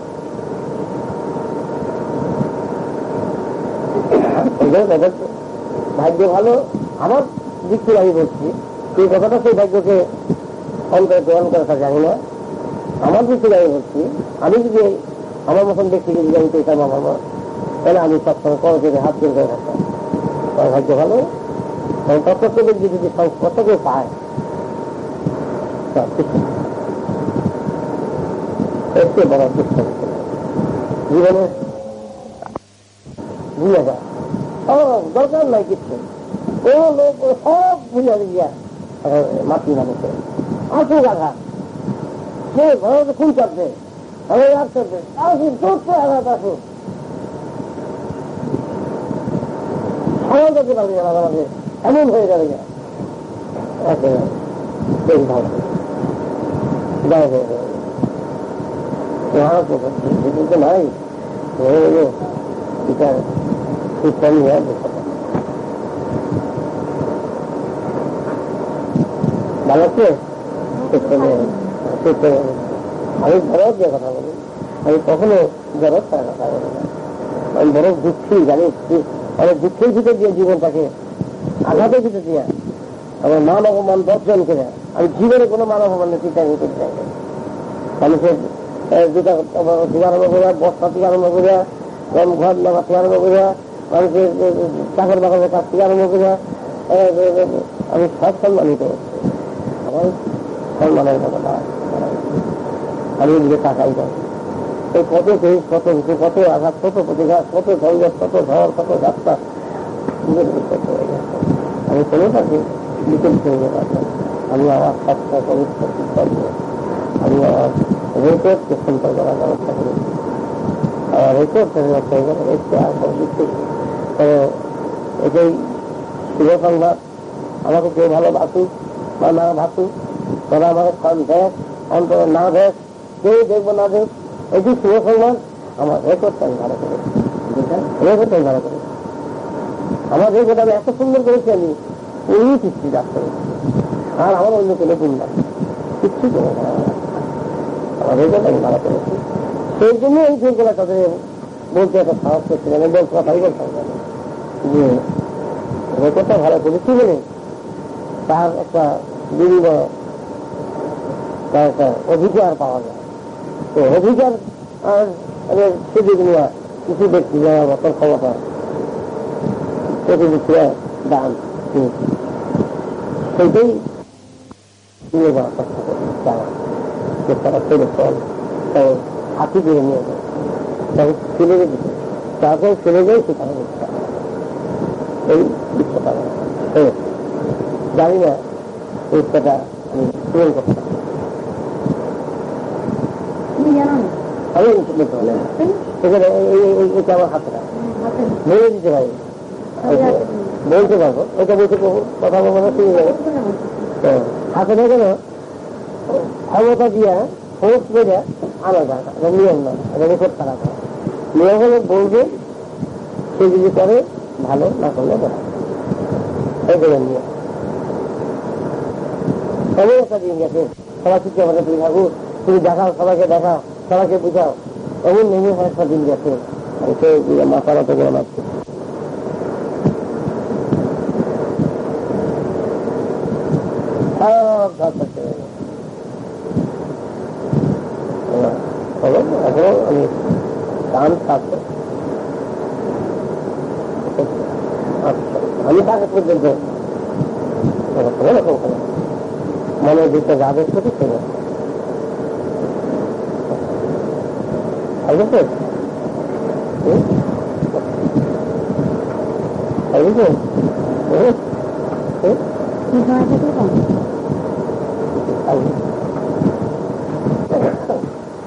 ভাগ্য ভালো আমার দিক থেকে আমি বলছি সেই কথাটা সেই ভাগ্যকে অন্তরে গ্রহণ করা জানি না, আমার দিক থেকে আমি বলছি আমি যদি আমার মতন ব্যক্তি যদি আমি পেতাম আমার মত তাহলে আমি সবসময় করজোরে হাত জোর করে থাকতাম, ভাগ্য ভালো প্রত্যেক ব্যক্তি যদি কত কেউ পায় বড় জীবনে ভুলে যায় দরকার নাই কিছু, কোন লোক সব ভুলে গিয়া মাতৃ মানুষের আসুক আঘাত সে ঘরে খুন চাপবে আমি রাগ করবে আসুক চোখে আঘাত আসুক সবাই করতে পারবে আমাদের এমন হয়ে যাবে না নাই এটা খুব কমই হয় ভালো আছে। আমি বরফ দিয়ে কথা বলি, আমি কখনো বরফ তার কথা বলি না, আমি বরফ দুঃখী জানি অনেক দুঃখের ভিতর দিয়ে জীবনটাকে আঘাতের ভিতর দিয়ে আমার মান অপমান বর্জন করে আমি জীবনে কোনো মান অপমানের চিন্তা করতে চাই না। মানুষের জুতা থেকে আরম্ভ করিয়া বস্তা থেকে আরম্ভ করিয়া ঘর নেওয়া থেকে আরম্ভ করিয়া মানুষের চাকর বাকরের কাছ থেকে আরম্ভ করিয়া আমি সব সম্মানিত হচ্ছি, আমার সম্মানের কথা না আমি নিজে টাকাই পাই এই কত দেশ কত কিছু কত আঘাত কত প্রতিঘাত কত ঝঞ্ঝট কত ঝড় কত যাত্রা আমি কোনোটাকে বিকেল করতে পারতাম। আমি আমার স্বাস্থ্য পবিত্র আমি আমার রেকর্ডকে সন্তান করার ব্যবস্থা করি। আর করতে এটাই শুভ সংবাদ। আমাকে কেউ ভালো বাসুক বা না ভাসুক, তোরা আমাকে দেখ অন্তর না দেখ, কেউ দেখবো না দেখ, এটি শুভ সংবাদ। আমার রেকর্ডটা আমি ভালো করেছি, রেকর্ডটা আমি ভালো করেছি। আমার রেকর্ড আমি এত সুন্দর করেছি, আমি উনি কিস্তি ডাক্তার, আর আমার অন্য কোনো গুণ না, কিচ্ছু করে না। আমার রেকর্ড আমি ভালো করেছি, সেই জন্য এই ফেরগুলা তাদের বলতে একটা সাহস করছিলেন, এবং কথাই বলতাম যে রেকর্ডটা ভালো করেছি বলে তার একটা বিনিময়, তার একটা অধিকার পাওয়া যায়। তো অধিকার আর সুযোগ নেওয়া কিছু ব্যক্তি যাওয়ার মতন ক্ষমতা প্রতিনিধিরা দান, সেইটাই নিয়ে যাওয়ার চেষ্টা করে যাওয়া, চেষ্টাটা করে চল, তাই হাতি করে নিয়ে যায়, তাকে ফেলে দিতে, তাকে ফেলে যায় সেখানে এই ইচ্ছাটা জানি না, এই ইচ্ছাটা আমি পূরণ করতে পারি। আমি সেখানে এটা আমার হাতে বলে দিতে পারি, বলতে পারবো, এটা বলতে কথা বলবো না, শুনে যাবে। তো হাতে না কেন ক্ষমতা দিয়া ফোর্স করে আনা যায় না, এটা নিয়ম না, এটা রেকর্ড করা যায়। নিয়ম হলে বলবে, সে যদি করে ভালো, না করলে বেড়া, এই নিয়ম। তবে একটা দিন গেছে, সবাই শিক্ষা করে তুমি থাকো, তুমি দেখাও, সবাইকে দেখাও, সবাইকে বুঝাও, এমন নেমে একটা দিন গেছে, মাথা মতো করে মারছে। এখনো আমি গান থাকবো, আমি তাকে পর্যন্ত মনে দিতে যাবে শুধু ছিল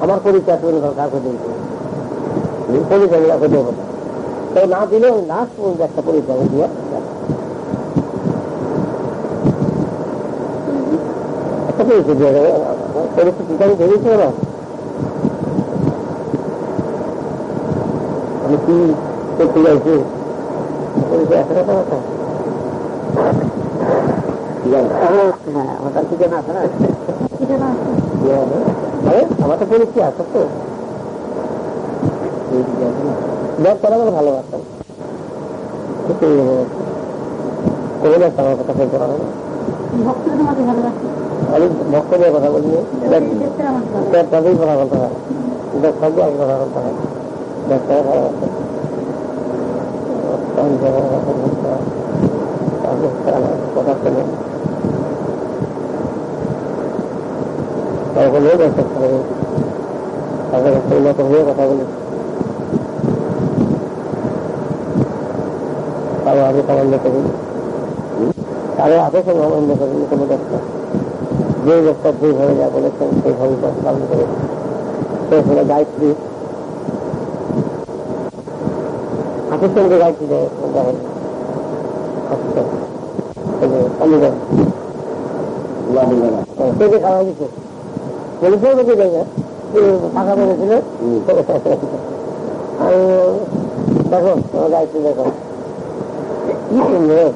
আমার পরিচয় কাউকে দিয়েছে, পরিচয় কাউকে দেবো না, তাই না দিলেও লাস্ট পর্যন্ত একটা পরিচয় দিয়ে একটা পরিচয় দিয়ে যাবে। পরিস্থিতিটা আমি ভেবেছি না, আমি কি করতে চাইছি, পরিচয় একটা কথা কথা আমার ঠিকানা আছে না, আমার তো পরিচয় আছে তো, ভালোবাসতাম আমার কথা বলতে পারবো না, আমি ভক্তদের কথা বলি, তাদেরই কথা বলতে হয়, সবই আগে কথা বলতে হয়, ব্যবসায় ভালোবাসে কথা শোনে, তারপরেও ব্যবসা করে তাদের উন্নত হয়েও কথা বলি, তারও আগে আনন্দ করি, তারও আগে সঙ্গে আনন্দ করি। কোনো ব্যবসা যে ব্যবসা যেভাবে যা বলেছেন সেইভাবে পালন করে সেখানে গায়ত্রী হাতের সঙ্গে গায়ত্রী দেয়, খাওয়া দিচ্ছে বলেছেও বেঁচে যায় না, টাকা বেড়েছিল। আর দেখো তোমার গায়ত্রী দেখো কি সুন্দর,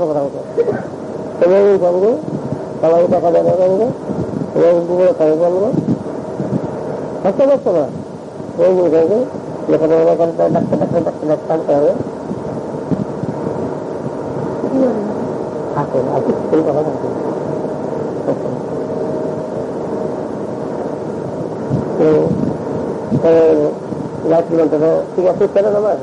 কথা বলতো সঙ্গে সবাই টাকা দেওয়া বলবো, খাবে বলবো, খরচা করতো না, লেখাপড়া করতে ডাক্তার ডাক্তার ডাক্তার ডাক্তার আনতে হবে, থাকে আর কিছু কথা বলতে গায়ত্রী মন্ত্র ঠিক আছে, কেন আমার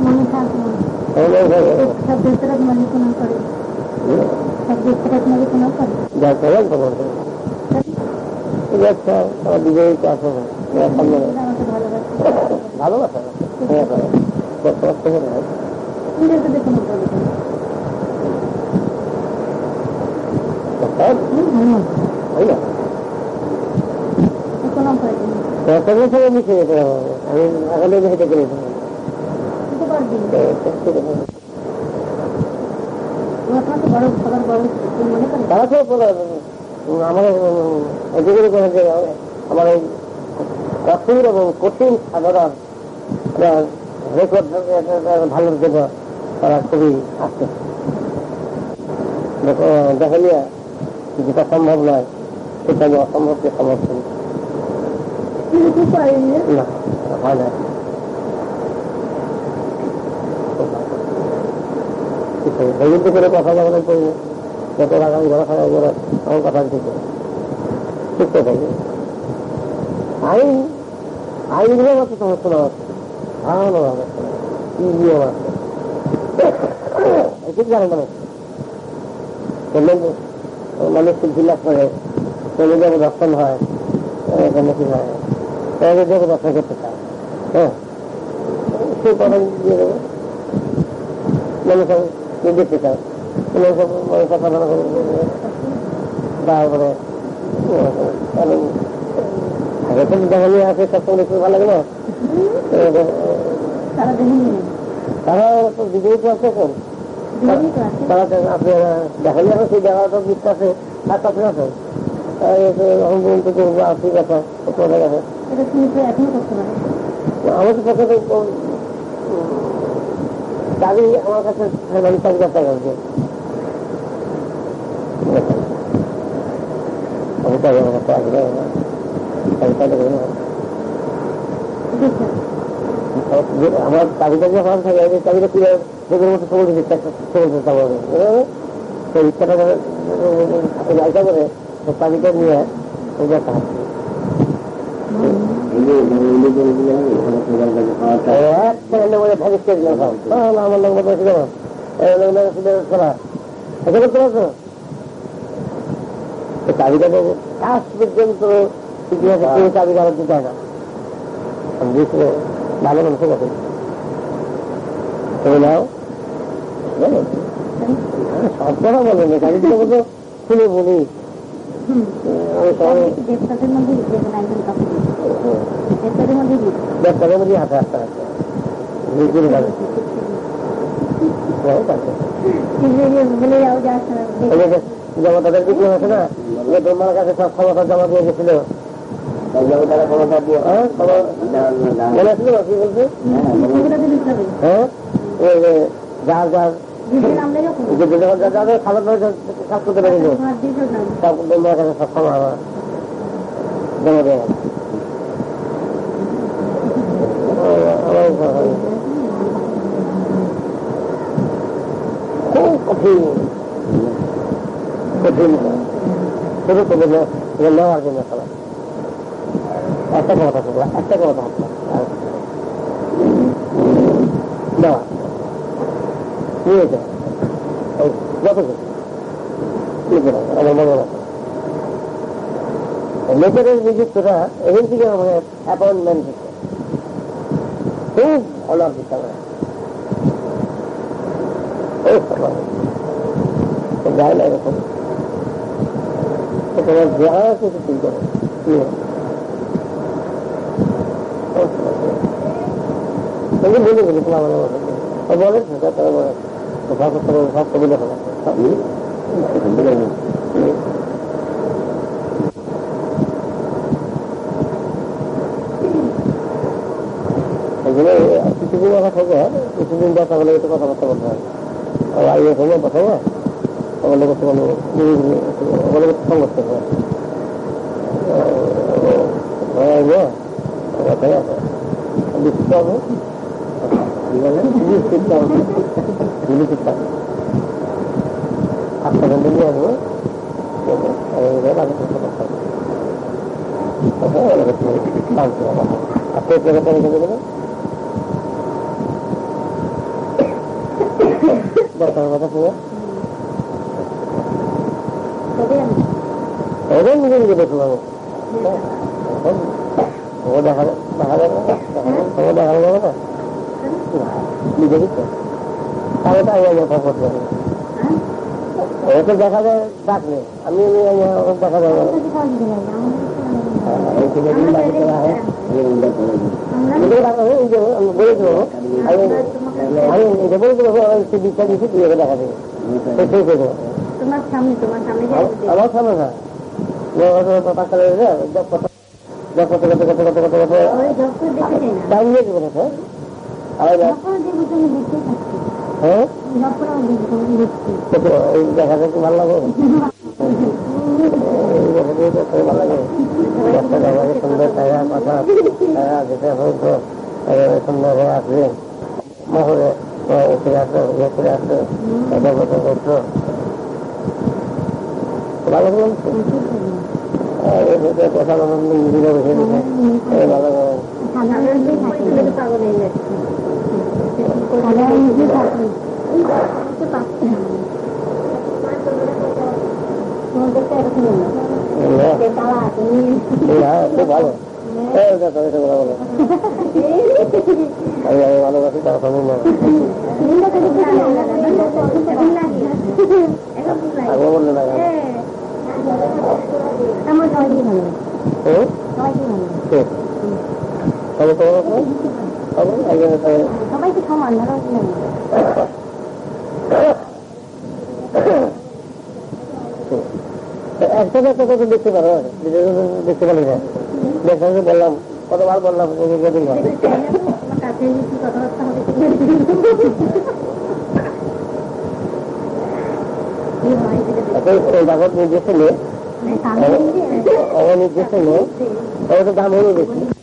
মনে থাকবে सब दूसरा मनी को ना करे सब दूसरा मनी को ना करे जाते हैं अच्छा और विजयी क्या है ভালো কথা মিশে যেতে হবে আমি আগামী হেঁটে করে তারা তো আমার এদিকে আমার এই কঠিন এবং কঠিন সাধারণ রেকর্ড ভালোর জন্য তারা খুবই আসছে দেখালিয়া যেটা সম্ভব নয় সেটা আমি অসম্ভবকে সমর্থন না হয় না সেগুলো করে কথা বলার করি যত আগামী ঘোরা খাওয়া করে আমার কথা ঠিক শিখতে থাকি আইন আইনগুলো মাত্র তোমার শোনা হচ্ছে ভালো হবে ইজিও আছে ঠিক জানেন মানুষ জিজ্ঞাসা করে চলে যাবো দর্শন হয় কি হয় যাবো দর্শন করতে চায় হ্যাঁ সেই কথা দিয়ে দেবো মানুষ দেখতে চায় কথা বলা তারপরে আগে তো দেখা নিয়ে আসে সবসময় দেখতে ভালো লাগে না তারা তো বিজয়ী তো আছে এখন তারা আপনি দেখা নিয়ে আসে সেই জায়গাটা বুঝতে আছে তার কাছে আছে ঠিক আছে আমাদের পক্ষে তো চাকরি আমার কাছে 4,000 টাকা আছে আমার চাকরিটা যে ভালো থাকে চাকরিটা কি মতো সময় চেষ্টা করবে সেই ইচ্ছাটা জায়গা করে চাকরিটা নিয়ে দেখা আমার লোক চাবিটা কাজ পর্যন্ত ইতিহাসে কেউ চাবি দাঁড়াতে চায় না ভালো মানুষের কাছে নাও সব কথা বলেন চাবিটা মতো খুলে বলি ব্যবসাদের মধ্যে হাতে আসতে আসতে যেমন তাদের বিক্রি আছে না ব্রহ্মার কাছে সব ক্ষমতা জমা দিয়ে গেছিল তারা ক্ষমতা দিয়ে মনে ছিল কি বলছে হ্যাঁ যার যার যাদের খাবার কাজ করতে পারিল সব ব্রহ্মার কাছে সব ক্ষমতা জমা দিয়ে গেছে খুব কঠিন কঠিন শুরু করে নেওয়ার জন্য সবাই একটা ক্ষমতা থাকলো একটা ক্ষমতা থাকলো নেওয়া নিয়ে যায় যত আমার মনে রাখে নেচারের নিযুক্তরা এখান থেকে আমাদের অ্যাপয়েন্টমেন্ট দিচ্ছে খুব ভালো দিতে হবে যায় না এরকম তোমার যা কিছু ঠিক করে বলে বলি তোমার বলে তারা বলে সব কবিলে ফেলা কিছুদিন আমার থাকে কিছুদিন দেখা হলে একটু কথাবার্তা বলতে হয় আইএ হলে কথা হয় আমাদের কাছে আমাদের সংঘর্ষ হয় হবে আটটা ঘন্টা নিয়ে আসবো আপনি দরকার কথা শুনে এবার নিজে নিজে দেখতে পাবো দেখা যাবে দেখা যাবে না নিজে দিচ্ছে তাহলে তো আমি কথা করতে হবে ওকে দেখা যায় ডাকলে আমি দেখা যাবে বলে দেবো আমি এটা বলে দেবো বিশ্বাস দিচ্ছি তুই ওকে দেখা দেবে আমার সামনে না দেখা যাচ্ছে ভালো লাগে ভালো লাগে সুন্দর জায়গা কথা যেতে হয়তো সুন্দর হয়ে আসবে মহলে ফিরে আসতো ইয়ে ফিরে আসতো এটা কথা করতো ভালো কথা নিজেরা বসে ভালো ভালো ভালোবাসি তার সঙ্গে আগে বললে না সবাইকে সমান একটা দেখতে পারো দেখতে পারি না দেখা বললাম কতবার বললাম নির্দেশ নিয়ে নির্দেশ নিয়ে তো দাম হয়ে গেছে